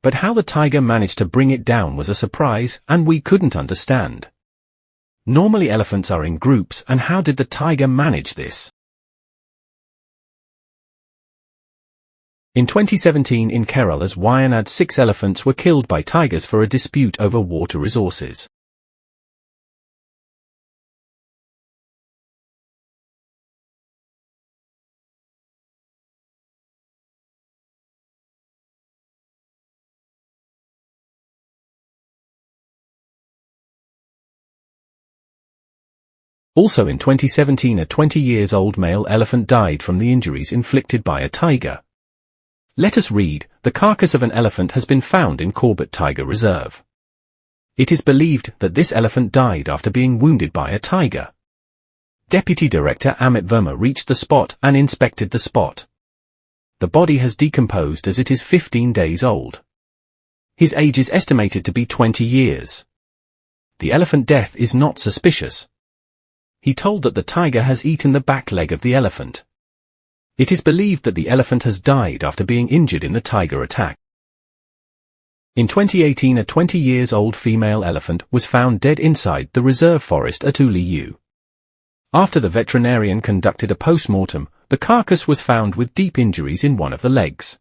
But how the tiger managed to bring it down was a surprise, and we couldn't understand. Normally elephants are in groups, and how did the tiger manage this? In 2017 in Kerala's Wayanad, 6 elephants were killed by tigers for a dispute over water resources. Also in 2017, a 20-year-old male elephant died from the injuries inflicted by a tiger. Let us read. The carcass of an elephant has been found in Corbett Tiger Reserve. It is believed that this elephant died after being wounded by a tiger. Deputy Director Amit Verma reached the spot and inspected the spot. The body has decomposed as it is 15 days old. His age is estimated to be 20 years. The elephant death is not suspicious. He told that the tiger has eaten the back leg of the elephant. It is believed that the elephant has died after being injured in the tiger attack. In 2018, a 20-year-old female elephant was found dead inside the reserve forest at Uliu. After the veterinarian conducted a post-mortem, the carcass was found with deep injuries in one of the legs.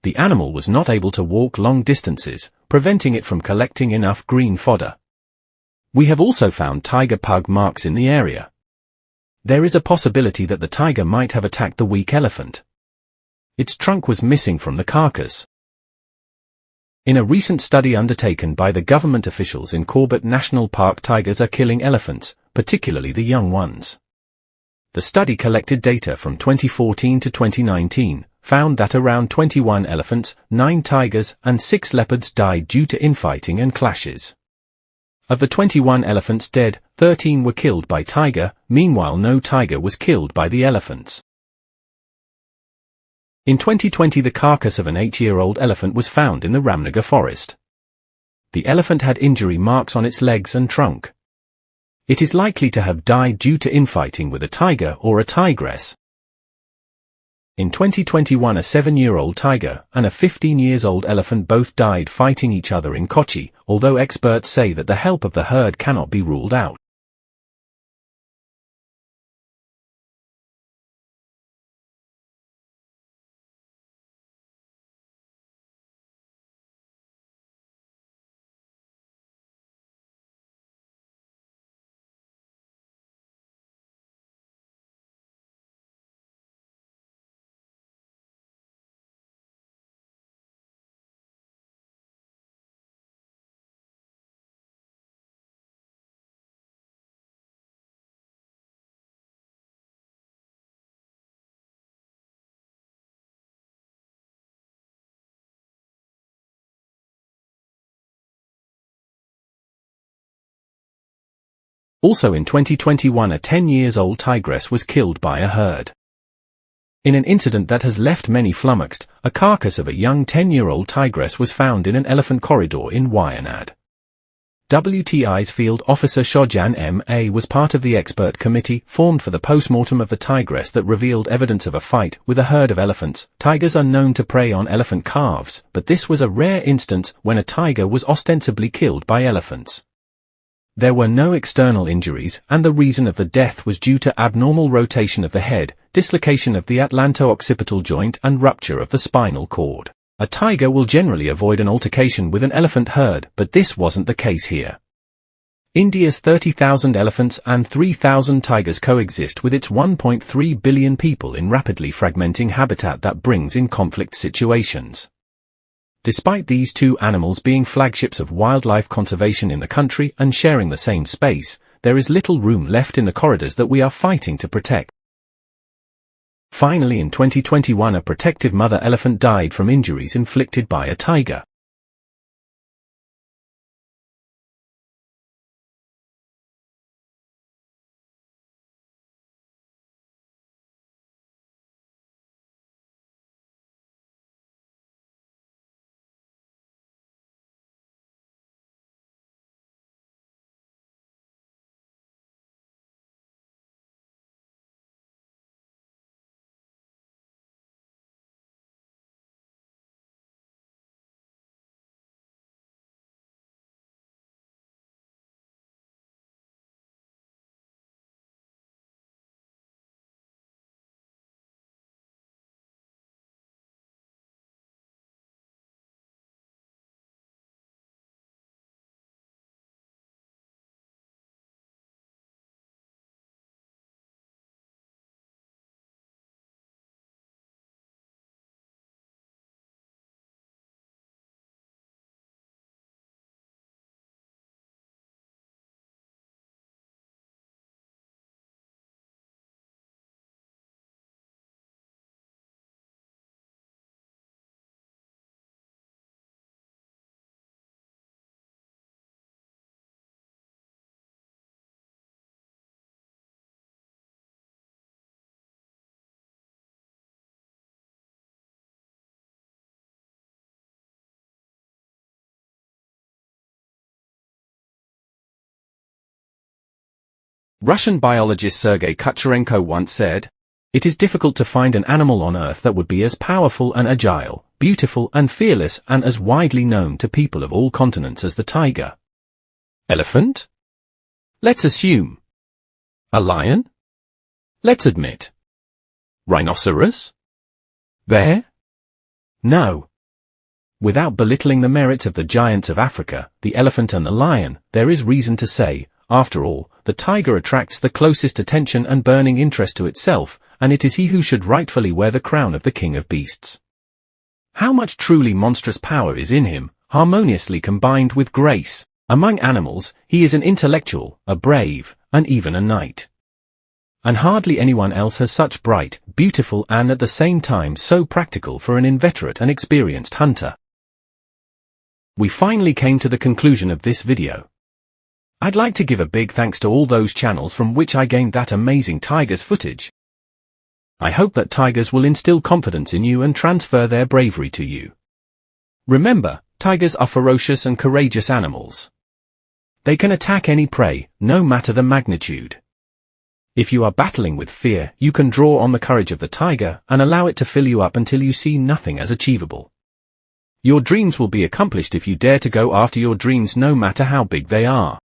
The animal was not able to walk long distances, preventing it from collecting enough green fodder. We have also found tiger pug marks in the area. There is a possibility that the tiger might have attacked the weak elephant. Its trunk was missing from the carcass. In a recent study undertaken by the government officials in Corbett National Park, tigers are killing elephants, particularly the young ones. The study collected data from 2014 to 2019, found that around 21 elephants, 9 tigers, and 6 leopards died due to infighting and clashes. Of the 21 elephants dead, 13 were killed by tiger. Meanwhile, no tiger was killed by the elephants. In 2020, the carcass of an 8-year-old elephant was found in the Ramnagar forest. The elephant had injury marks on its legs and trunk. It is likely to have died due to infighting with a tiger or a tigress. In 2021, a 7-year-old tiger and a 15-year-old elephant both died fighting each other in Kochi, although experts say that the help of the herd cannot be ruled out. Also in 2021, a 10-year-old tigress was killed by a herd. In an incident that has left many flummoxed, a carcass of a young 10-year-old tigress was found in an elephant corridor in Wayanad. WTI's field officer Shojan M.A. was part of the expert committee formed for the post-mortem of the tigress that revealed evidence of a fight with a herd of elephants. Tigers are known to prey on elephant calves, but this was a rare instance when a tiger was ostensibly killed by elephants. There were no external injuries, and the reason of the death was due to abnormal rotation of the head, dislocation of the atlanto-occipital joint, and rupture of the spinal cord. A tiger will generally avoid an altercation with an elephant herd, but this wasn't the case here. India's 30,000 elephants and 3,000 tigers coexist with its 1.3 billion people in rapidly fragmenting habitat that brings in conflict situations. Despite these two animals being flagships of wildlife conservation in the country and sharing the same space, there is little room left in the corridors that we are fighting to protect. Finally, in 2021, a protective mother elephant died from injuries inflicted by a tiger. Russian biologist Sergei Kucharenko once said, "It is difficult to find an animal on Earth that would be as powerful and agile, beautiful and fearless and as widely known to people of all continents as the tiger." Elephant? Let's assume. A lion? Let's admit. Rhinoceros? Bear? No. Without belittling the merits of the giants of Africa, the elephant and the lion, there is reason to say, after all, the tiger attracts the closest attention and burning interest to itself, and it is he who should rightfully wear the crown of the king of beasts. How much truly monstrous power is in him, harmoniously combined with grace. Among animals, he is an intellectual, a brave, and even a knight. And hardly anyone else has such bright, beautiful and at the same time so practical for an inveterate and experienced hunter. We finally came to the conclusion of this video. I'd like to give a big thanks to all those channels from which I gained that amazing tigers footage. I hope that tigers will instill confidence in you and transfer their bravery to you. Remember, tigers are ferocious and courageous animals. They can attack any prey, no matter the magnitude. If you are battling with fear, you can draw on the courage of the tiger and allow it to fill you up until you see nothing as achievable. Your dreams will be accomplished if you dare to go after your dreams no matter how big they are.